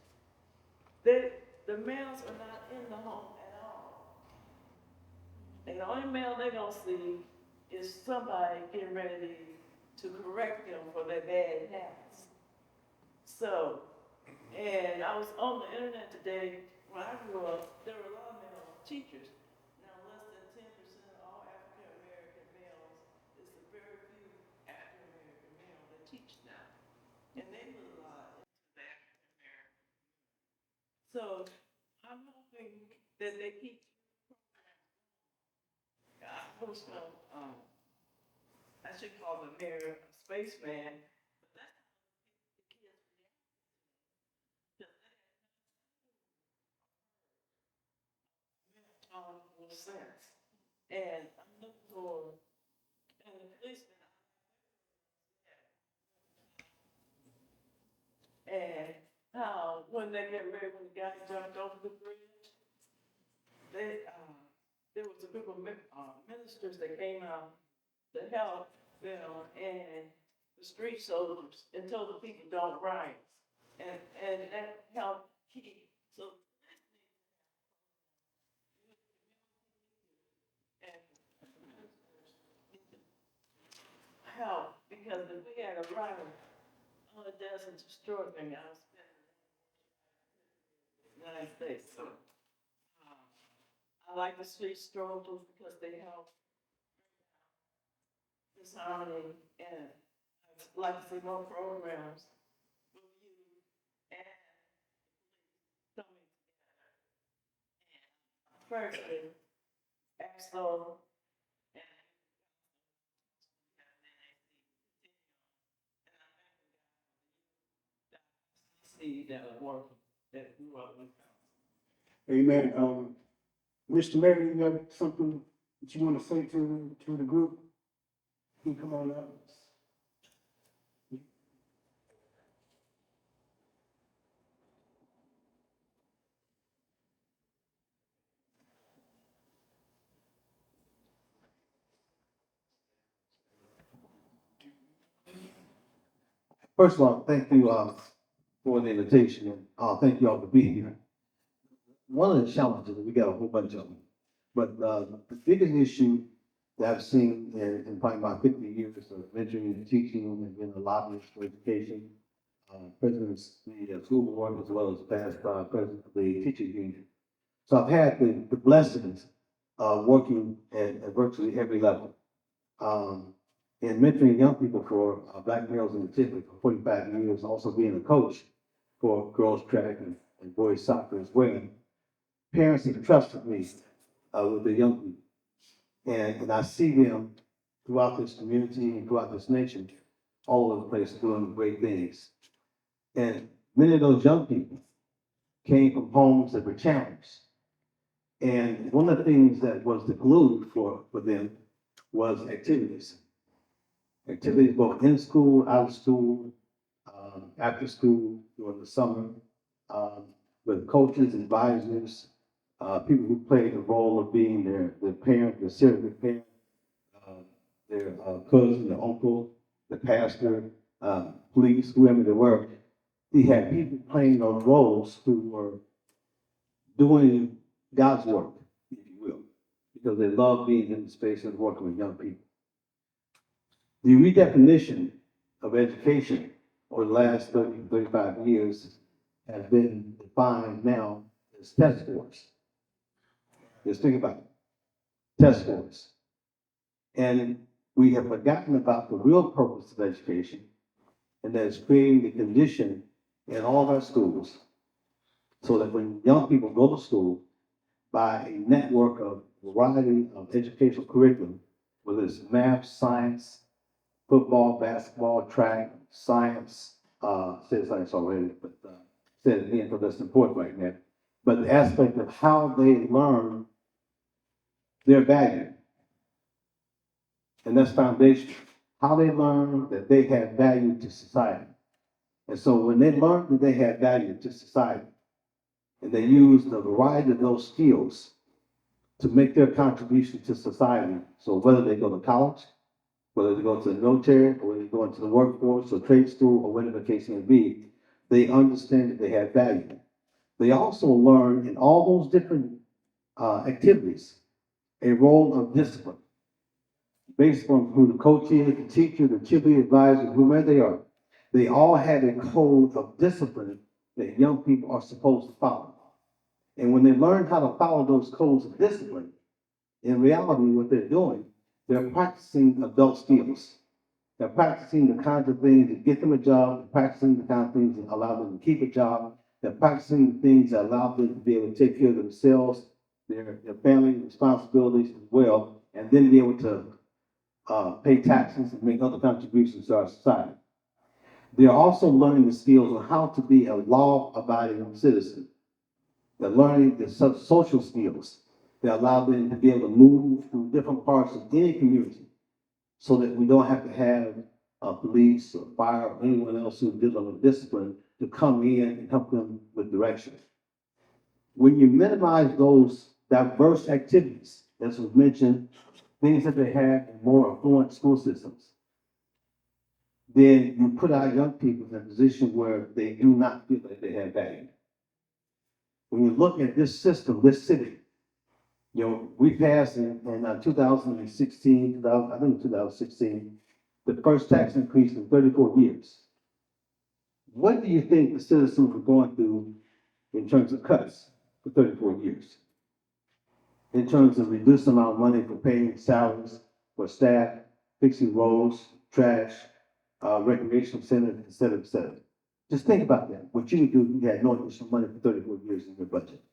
The males are not in the home at all. And the only male they're gonna see is somebody getting ready to correct them for their bad habits. So, and I was on the internet today, when I grew up, there were a lot of male teachers. Now, less than 10% of all African-American males, it's a very few African-American males that teach now. And they put a lot into the African-American. So, I'm hoping that they keep, I was gonna, I should call the mayor a spaceman, but that's the kids' common sense. And I'm looking for, and the policeman, and how when they get ready, when the guy jumped over the bridge, they, there was a group of ministers that came out to help them and the street soldiers and told the people don't riot. And that helped keep, so and help, because if we had a riot, all it does is destroy things. I was in the United States, so I like the street strolls because they help disharmony, and I'd like to see more programs with you and coming together. Firstly, Axel and see that work that you are with. amen. Mr. Mary, you have something that you want to say to the group? You come on up. First of all, thank you for the invitation, and thank you all for being here. One of the challenges, we got a whole bunch of them, but the biggest issue that I've seen in probably about 50 years of mentoring and teaching and being a lobbyist for education, president of the school board as well as past president of the teachers union. So I've had the blessings of working at virtually every level. And mentoring young people for black males in particular for 45 years, also being a coach for girls track and boys soccer as well. Parents have trusted me with the young people. And I see them throughout this community and throughout this nation, all over the place doing great things. And many of those young people came from homes that were challenged. And one of the things that was the glue for them was activities. Activities both in school, out of school, after school, during the summer, with coaches, advisors, people who played the role of being their parent, their surrogate parent, their their cousin, their uncle, the pastor, police, whoever they were. He had people playing those roles who were doing God's work, if you will, because they love being in the space and working with young people. The redefinition of education over the last 30, 35 years has been defined now as test scores. Just think about it. Test scores. And we have forgotten about the real purpose of education, and that is creating the condition in all of our schools so that when young people go to school, by a network of variety of educational curriculum, whether it's math, science, football, basketball, track, science, said science already, but said it again because that's important right now. But the aspect of how they learn their value. And that's foundational. How they learn that they have value to society. And so when they learn that they have value to society, and they use the variety of those skills to make their contribution to society, so whether they go to college, whether they go to the military, or whether they go into the workforce or trade school, or whatever the case may be, they understand that they have value. They also learn in all those different activities a role of discipline based on who the coach is, the teacher, the cheerleader advisor, whomever they are. They all have a code of discipline that young people are supposed to follow. And when they learn how to follow those codes of discipline, in reality, what they're doing, they're practicing adult skills. They're practicing the kinds of things that get them a job, they're practicing the kind of things that allow them to keep a job, they're practicing the things that allow them to be able to take care of themselves, their family responsibilities as well, and then be able to pay taxes and make other contributions to our society. They're also learning the skills on how to be a law-abiding citizen. They're learning the social skills that allow them to be able to move through different parts of any community so that we don't have to have police or fire or anyone else who's dealing with discipline to come in and help them with direction. When you minimize those diverse activities, as was mentioned, things that they have in more affluent school systems, then you put our young people in a position where they do not feel that they have value. When you look at this system, this city, you know, we passed in 2016, I think 2016, the first tax increase in 34 years. What do you think the citizens were going through in terms of cuts for 34 years? In terms of reduced amount of money for paying salaries for staff, fixing roads, trash, recreational centers, et cetera, et cetera. Just think about that. What you would do if you had no additional money for 34 years in your budget.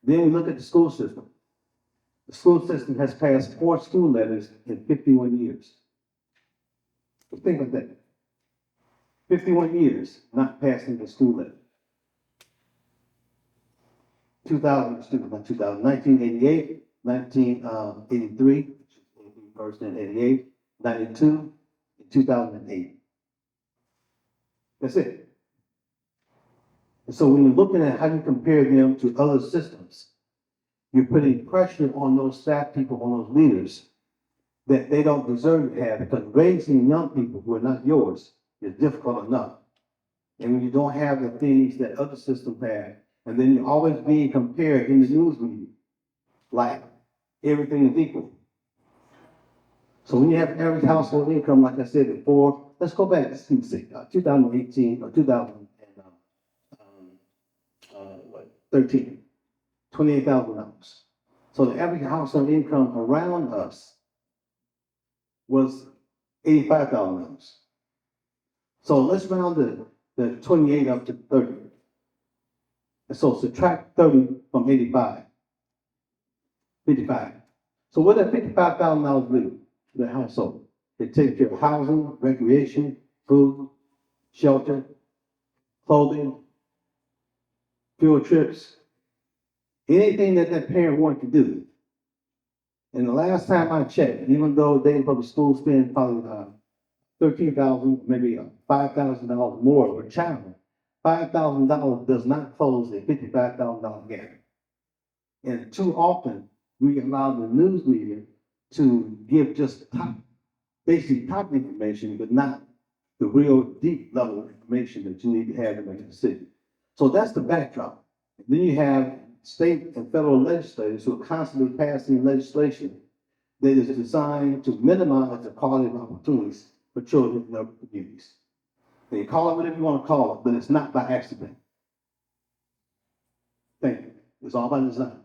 Then we look at the school system. The school system has passed 4 school letters in 51 years. But think about that. 51 years not passing the school letter. 1988, 1983, first and 88, 92, and 2008. That's it. And so when you're looking at how you compare them to other systems, you're putting pressure on those staff people, on those leaders, that they don't deserve to have, because raising young people who are not yours is difficult enough. And when you don't have the things that other systems have, and then you're always being compared in the news media, like everything is equal. So when you have average household income, like I said before, let's go back to 2018 or 2013, $28,000. So the average household income around us was $85,000. So let's round the 28 up to 30. And so subtract 30 from 85. 55. So where that $55,000 live to the household? They take care of housing, recreation, food, shelter, clothing, field trips, anything that that parent wanted to do. And the last time I checked, even though Dayton Public Schools spend probably $13,000, maybe $5,000 more per child, $5,000 does not close a $55,000 gap. And too often, we allow the news media to give just top basically top information, but not the real deep level of information that you need to have to make a decision. So that's the backdrop. And then you have state and federal legislators who are constantly passing legislation that is designed to minimize the quality of opportunities for children in urban communities. And you call it whatever you want to call it, but it's not by accident. Thank you. It's all by design.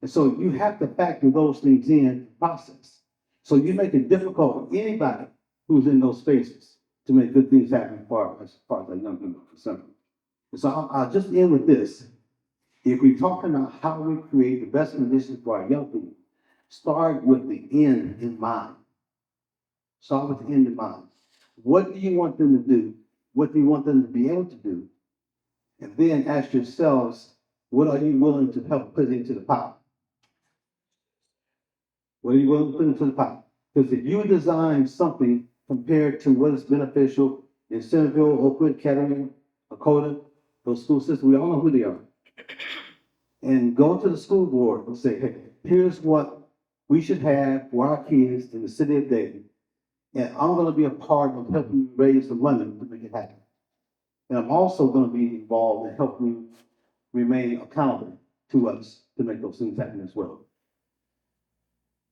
And so you have to factor those things in the process. So you make it difficult for anybody who's in those spaces to make good things happen as far as our young people are concerned. And so I'll just end with this. If we're talking about how we create the best conditions for our young people, start with the end in mind. Start with the end in mind. What do you want them to do? What do you want them to be able to do? And then ask yourselves, what are you willing to help put into the pot? What are you willing to put into the pot? Because if you design something compared to what is beneficial in Centerville, Oakwood, Kettering, Lakota, those school systems, we all know who they are. And go to the school board and say, hey, here's what we should have for our kids in the city of Dayton. And I'm going to be a part of helping you raise the money to make it happen. And I'm also going to be involved in helping you remain accountable to us to make those things happen as well.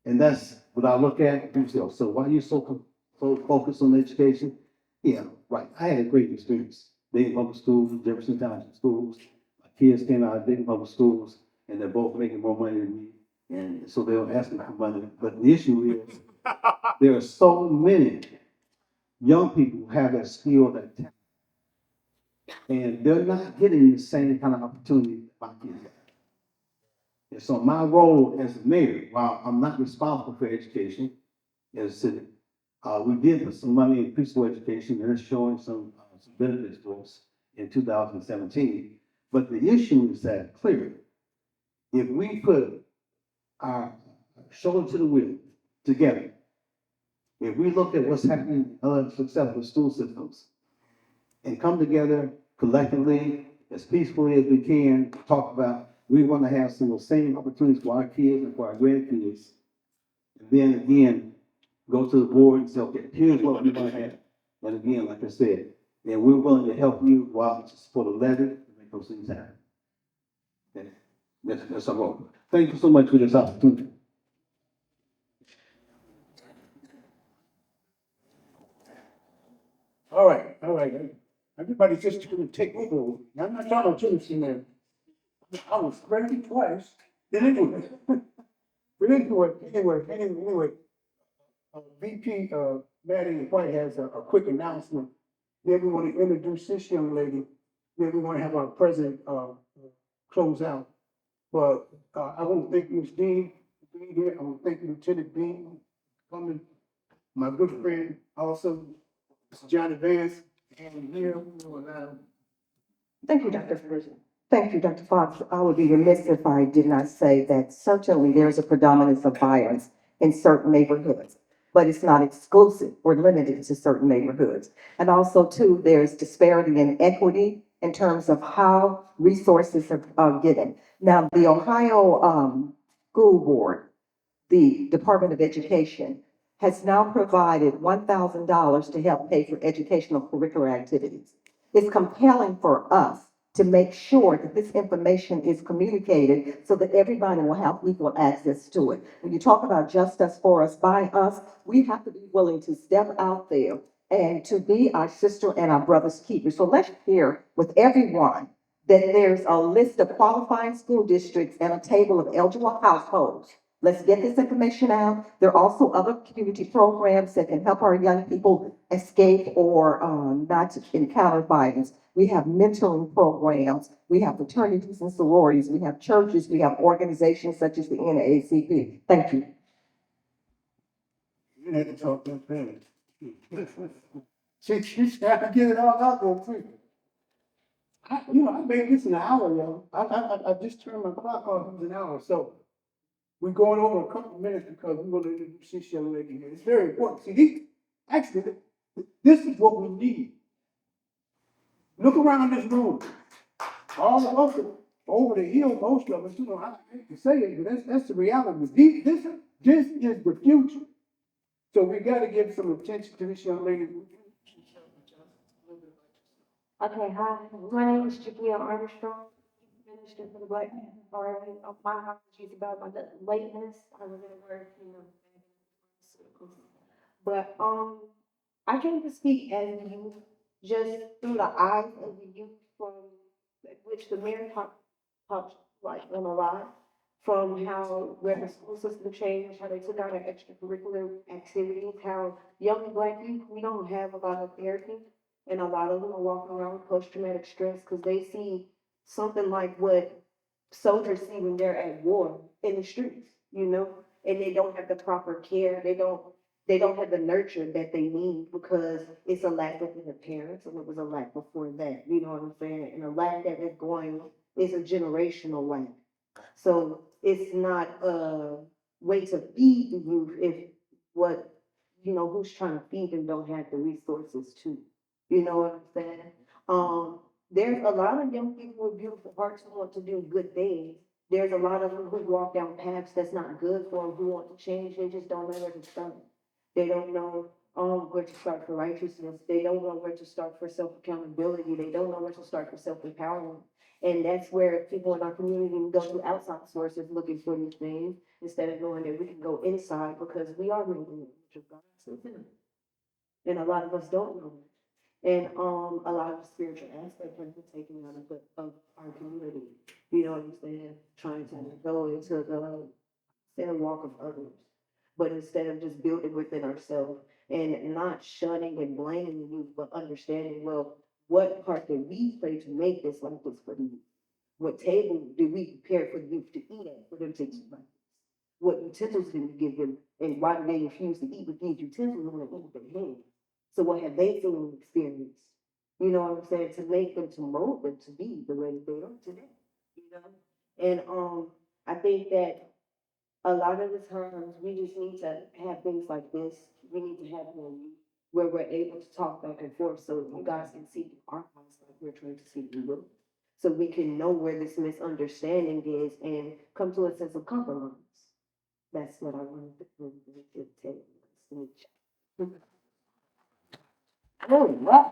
And that's what I look at. So why are you so focused on education? Yeah, right. I had a great experience. Dayton Public Schools, Jefferson Township Schools. My kids came out of Dayton Public Schools, and they're both making more money than me. And so they'll ask me for money. But the issue is, there are so many young people who have that skill, that talent, and they're not getting the same kind of opportunity that my kids have. And so my role as a mayor, while I'm not responsible for education as a city, we did put some money in preschool education, and it's showing some benefits for us in 2017. But the issue is that clear. If we put our shoulder to the wheel together, if we look at what's happening in other successful school systems and come together collectively as peacefully as we can, talk about we want to have some of the same opportunities for our kids and for our grandkids, and then again go to the board and say, okay, here's what we want to have. And again, like I said, and we're willing to help you go out to support a levy to make those things happen. And that's our role. Thank you so much for this opportunity. All right. Everybody just gonna take over. I'm not talking about Tennessee, man. I was ready twice. But anyway, VP, Maddie White has a quick announcement. Then we want to introduce this young lady. Then we want to have our president, close out. But, I want to thank Ms. Dean for being here. I want to thank Lieutenant Dean for coming. My good friend, also, Mr. Johnny Vance, and here, Thank you, Dr. Ferguson. Thank you, Dr. Fox. I would be remiss if I did not say that certainly there is a predominance of violence in certain neighborhoods, but it's not exclusive or limited to certain neighborhoods. And also, too, there's disparity in equity in terms of how resources are given. Now, the Ohio School Board, the Department of Education, has now provided $1,000 to help pay for educational curricular activities. It's compelling for us to make sure that this information is communicated so that everybody will have equal access to it. When you talk about just us, for us, by us, we have to be willing to step out there and to be our sister and our brother's keeper. So let's hear with everyone that there's a list of qualifying school districts and a table of eligible households. Let's get this information out. There are also other community programs that can help our young people escape or not to encounter violence. We have mentoring programs. We have fraternities and sororities. We have churches. We have organizations such as the NAACP. Thank you. you didn't have to talk that fast. She's got to get it all out there quick. I made this an hour, yo. I just turned my clock off. It was an hour, so. We're going over a couple of minutes because we want to introduce this young lady here. It's very important. See, this is what we need. Look around this room. All of us are over the hill, most of us, I hate to say it, but that's the reality. This is the future. So we gotta give some attention to this young lady. Okay, hi, my name is Jakia Armstrong, Minister for the Black Panther Party. My apologies about my lateness, I was at work, you know. But, I came to speak as a youth, just through the eyes of the youth from which the mayor talked like on a lot, from how, where the school system changed, how they took out our extracurricular activities, how young Black youth, we don't have a lot of therapy. And a lot of them are walking around with post-traumatic stress because they see something like what soldiers see when they're at war in the streets, you know, and they don't have the proper care. They don't have the nurture that they need because it's a lack within the parents, and it was a lack before that. You know what I'm saying? And a lack that is going is a generational lack. So it's not a way to feed the youth if what, you know, who's trying to feed them don't have the resources to. You know what I'm saying? There's a lot of young people with beautiful hearts who want to do good things. There's a lot of them who walk down paths that's not good for them, who want to change. They just don't know where to start. They don't know where to start for righteousness. They don't know where to start for self accountability. They don't know where to start for self empowerment. And that's where people in our community go to outside sources looking for these things instead of knowing that we can go inside because we are made in the image of God. And a lot of us don't know that. And a lot of the spiritual aspects have been taken out of our community. You know what I'm saying? Trying to go into the inner walk of others. But instead of just building within ourselves and not shunning and blaming the youth, but understanding, well, what part did we play to make this like this for the youth? What table did we prepare for the youth to eat at for them to eat like this? What utensils did we give them? And why do they refuse to eat with these utensils when they eat with their hands? So what have they seen and experienced? You know what I'm saying? To make them, to mold them to be the way that they are today. You know? And I think that a lot of the times we just need to have things like this. We need to have more youth where we're able to talk back and forth so you guys can see our eyes like we're trying to see you. So we can know where this misunderstanding is and come to a sense of compromise. That's what I wanted to tell you. Nice to meet you. Oh, wow.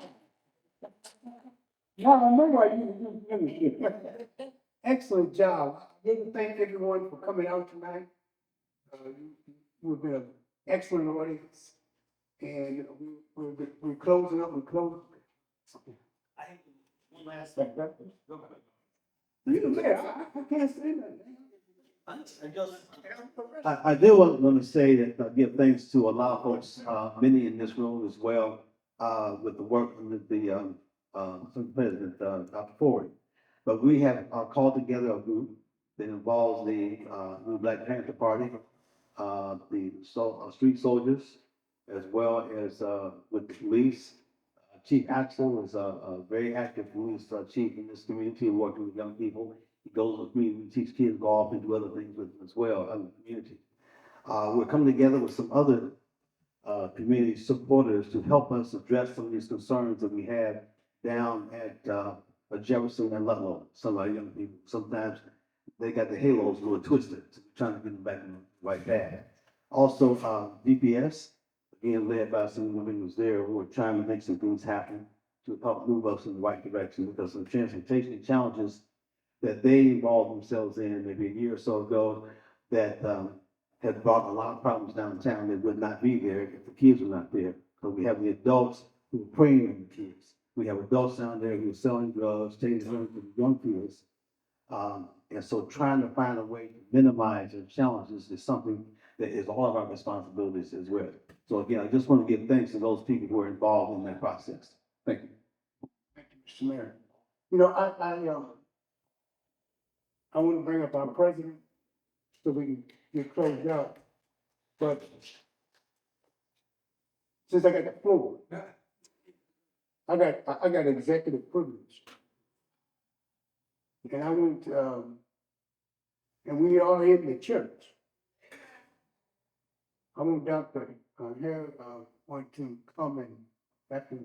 Now I know why you finished. Excellent job. I need to thank everyone for coming out tonight. You've been an excellent audience. And we're closing up, we're closing. I have one last thing. I can't say that. I do want to say that, give thanks to a lot of folks, many in this room as well, with the work of the President, Dr. Ford. But we have called together a group that involves the New Black Panther Party, the street soldiers, as well as with the police. Chief Axel is a very active police chief in this community, working with young people. He goes with me, we teach kids golf and do other things with them as well in the community. We're coming together with some other community supporters to help us address some of these concerns that we have down at Jefferson and Ludlow. Some of our young people, sometimes they got the halos a little twisted, so we're trying to get them back on the right path. Also, DPS, again, led by some individuals there who are trying to make some things happen to help move us in the right direction because of the transportation challenges that they involved themselves in maybe a year or so ago that had brought a lot of problems downtown that would not be there if the kids were not there. So we have the adults who are preying on the kids. We have adults down there who are selling drugs, taking drugs to the young kids. And so trying to find a way to minimize the challenges is something that is all of our responsibilities as well. So again, I just want to give thanks to those people who are involved in that process. Thank you. Thank you, Mr. Mayor. You know, I want to bring up our president so we can get closed out. But since I got the floor, I got executive privilege. And I went, and we are in the church. I want Dr. Harris want to come and after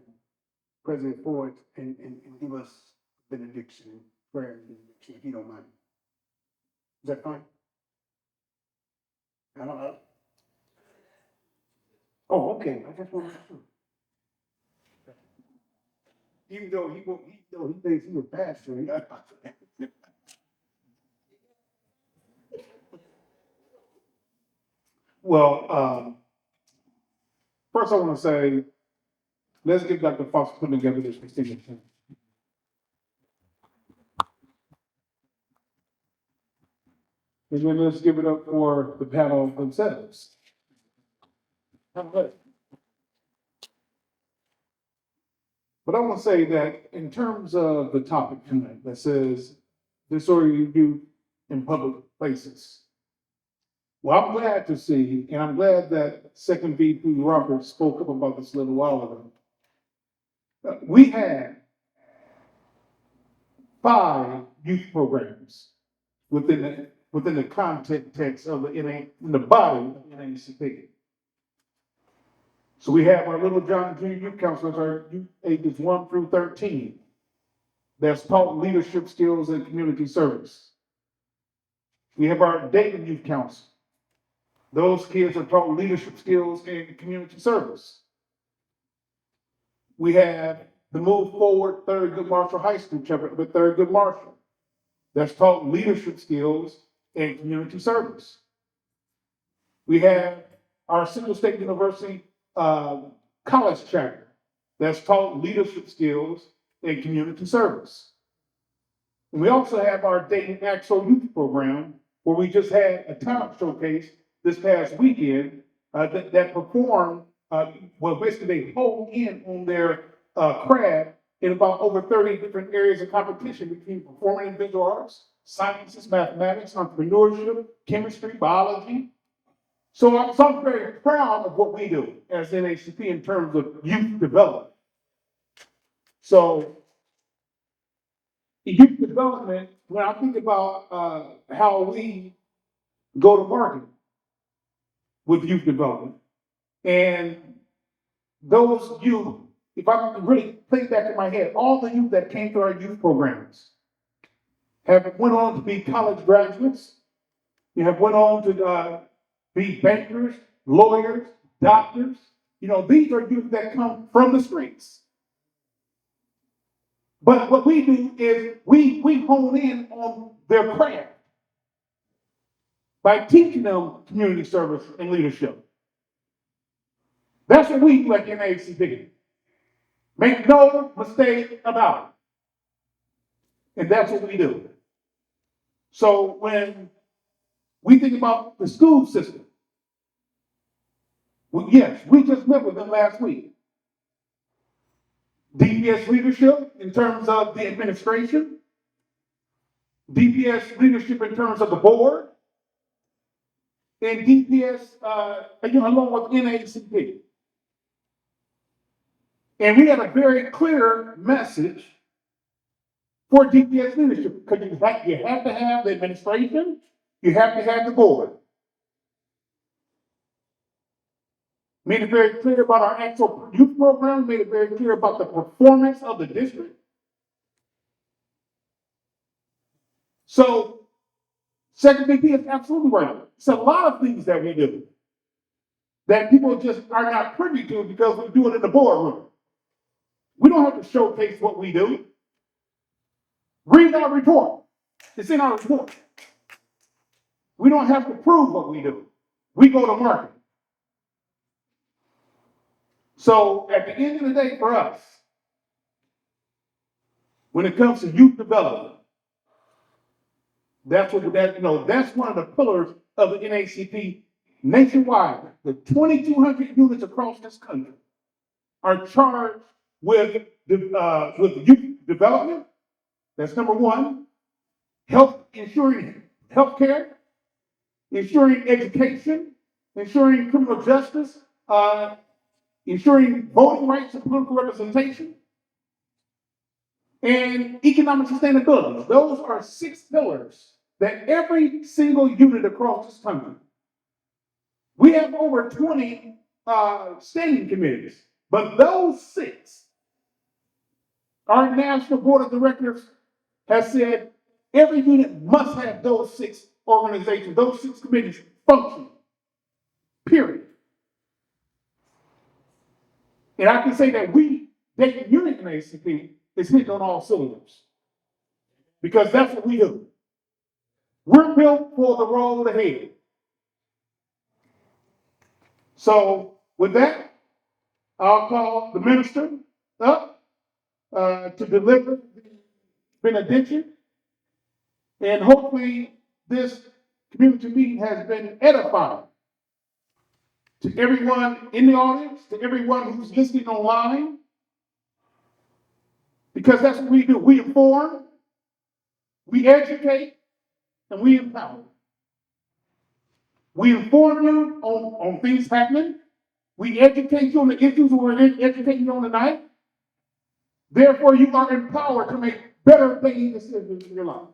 President Ford and give us benediction, prayer and benediction, if you don't mind. Is that fine? I don't know. Oh, okay, I just want to make sure. Even though he thinks he was pastor. Well, first I want to say, let's give Dr. Fox for putting together this prestigious team. And then let's give it up for the panel themselves. But I want to say that in terms of the topic tonight that says disorderly youth in public places. Well, I'm glad to see, and I'm glad that Second VP Roberts spoke up about this a little while ago. We have 5 youth programs within the context of in the body of the NAACP. So we have our Little John Junior Youth Counselors, our youth ages 1 through 13. That's taught leadership skills and community service. We have our Dayton Youth Council. Those kids are taught leadership skills and community service. We have the Move Forward Thurgood Marshall High School chapter, the Thurgood Marshall. That's taught leadership skills and community service. We have our Central State University college chapter. That's taught leadership skills and community service. And we also have our Dayton Axel Youth Program, where we just had a talent showcase this past weekend that performed, basically they honed in on their craft in about over 30 different areas of competition between performing and visual arts, sciences, mathematics, entrepreneurship, chemistry, biology. So I'm very proud of what we do as NAACP in terms of youth development. So youth development, when I think about how we go to market with youth development, and those youth, if I can really play back in my head, all the youth that came to our youth programs have went on to be college graduates. You have went on to be bankers, lawyers, doctors. You know, these are youth that come from the streets. But what we do is we hone in on their craft by teaching them community service and leadership. That's what we do at the NAACP. Make no mistake about it. And that's what we do. So when we think about the school system, yes, we just met with them last week. DPS leadership in terms of the administration, DPS leadership in terms of the board, and DPS along with NAACP. And we had a very clear message for DPS leadership, because you have to have the administration, you have to have the board. Made it very clear about our actual youth program, made it very clear about the performance of the district. So, Second VP is absolutely right. It's a lot of things that we do that people just are not privy to because we do it in the boardroom. We don't have to showcase what we do. Read our report. It's in our report. We don't have to prove what we do. We go to market. So at the end of the day for us, when it comes to youth development, that's one of the pillars of the NAACP nationwide. The 2,200 units across this country are charged with youth development. That's number one. Ensuring healthcare, ensuring education, ensuring criminal justice, ensuring voting rights and political representation, and economic sustainability. Those are 6 pillars that every single unit across this country. We have over 20 standing committees, but those 6, our National Board of Directors has said every unit must have those 6 organizations, those 6 committees functioning, period. And I can say that Dayton Unit NAACP is hitting on all cylinders. Because that's what we do. We're built for the road ahead. So with that, I'll call the minister up to deliver the benediction. And hopefully this community meeting has been edifying to everyone in the audience, to everyone who's listening online. Because that's what we do. We inform, we educate, and we empower. We inform you on things happening. We educate you on the issues we're educating you on tonight. Therefore, you are empowered to make better daily decisions in your life.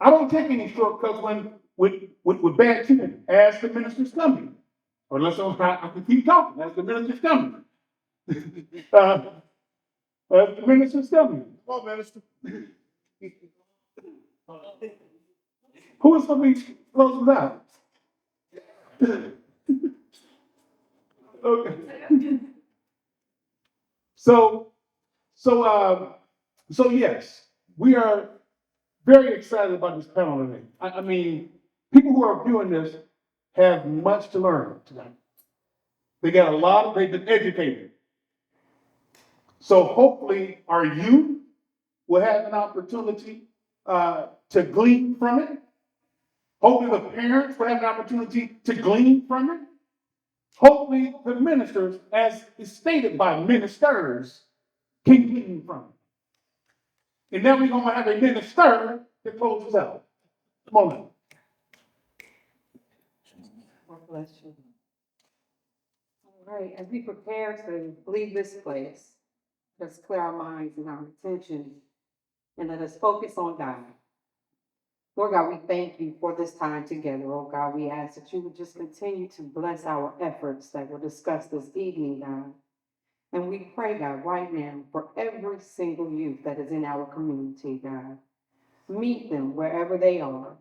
I don't take any shortcuts with bad treatment as the minister's coming. Or unless I can keep talking as the minister's coming. As the minister's coming. Come on, minister. Who is going to be closing out? Okay. So yes, we are very excited about this panel today. I mean, people who are viewing this have much to learn tonight. They've been educated. So hopefully our youth will have an opportunity to glean from it. Hopefully the parents will have an opportunity to glean from it. Hopefully the ministers, as is stated by ministers, can glean from it. And then we're going to have a minister that closes out. Come on now. God bless you. All right, as we prepare to leave this place, let's clear our minds and our attention and let us focus on God. Lord God, we thank you for this time together. Oh God, we ask that you would just continue to bless our efforts that were discussed this evening, God. And we pray, God, right now for every single youth that is in our community, God. Meet them wherever they are.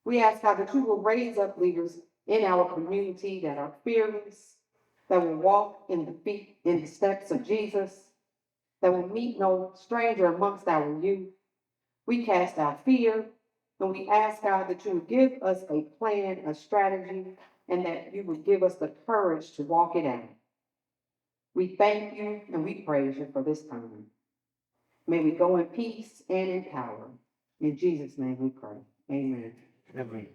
We ask, God, that you will raise up leaders in our community that are fearless, that will walk in the steps of Jesus, that will meet no stranger amongst our youth. We cast out fear, and we ask, God, that you would give us a plan, a strategy, and that you would give us the courage to walk it out. We thank you and we praise you for this time. May we go in peace and in power. In Jesus' name we pray. Amen. Amen.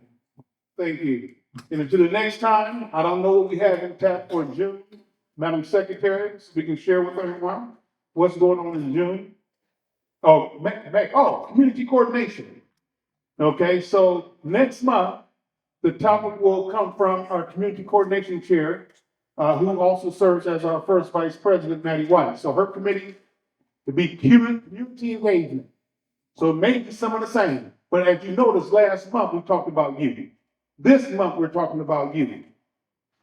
Thank you. And until the next time, I don't know what we have in tap for June. Madam Secretary, so we can share with everyone what's going on in June. Community coordination. Okay, so next month, the topic will come from our community coordination chair, who also serves as our first vice president, Maddie White. So her committee will be community engagement. So it may be some of the same, but as you noticed, last month we talked about youth. This month we're talking about youth.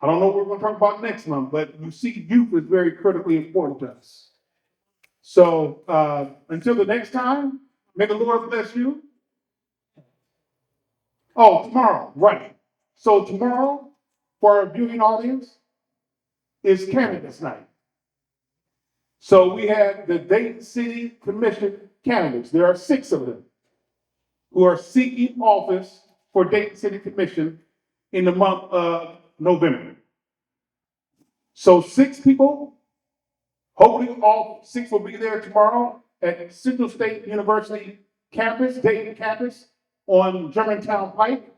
I don't know what we're going to talk about next month, but you see, youth is very critically important to us. So until the next time, may the Lord bless you. Oh, tomorrow, right. So tomorrow, for our viewing audience, is candidates night. So we have the Dayton City Commission candidates. There are 6 of them who are seeking office for Dayton City Commission in the month of November. So 6 people, hopefully all 6 will be there tomorrow at Central State University campus, Dayton campus on Germantown Pike.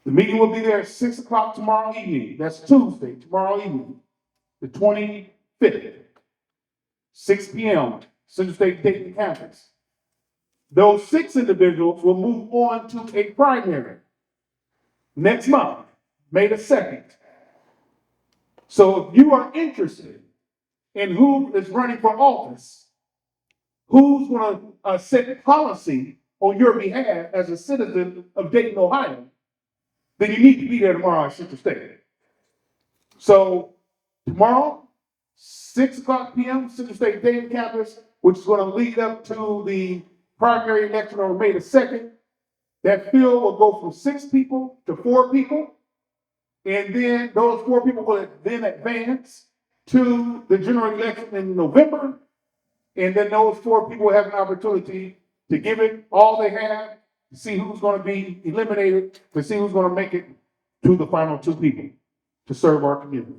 The meeting will be there at 6 o'clock tomorrow evening. That's Tuesday, tomorrow evening, the 25th, 6 p.m., Central State Dayton campus. Those 6 individuals will move on to a primary next month, May the 2nd. So if you are interested in who is running for office, who's going to set policy on your behalf as a citizen of Dayton, Ohio, then you need to be there tomorrow at Central State. So tomorrow, 6 o'clock p.m., Central State Dayton campus, which is going to lead up to the primary election on May the 2nd. That field will go from 6 people to 4 people. And then those 4 people will then advance to the general election in November. And then those 4 people have an opportunity to give it all they have, to see who's going to be eliminated, to see who's going to make it to the final 2 people to serve our community.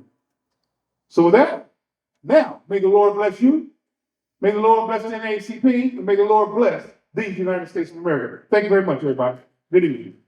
So with that, now, may the Lord bless you. May the Lord bless the NAACP, and may the Lord bless these United States of America. Thank you very much, everybody. Good evening.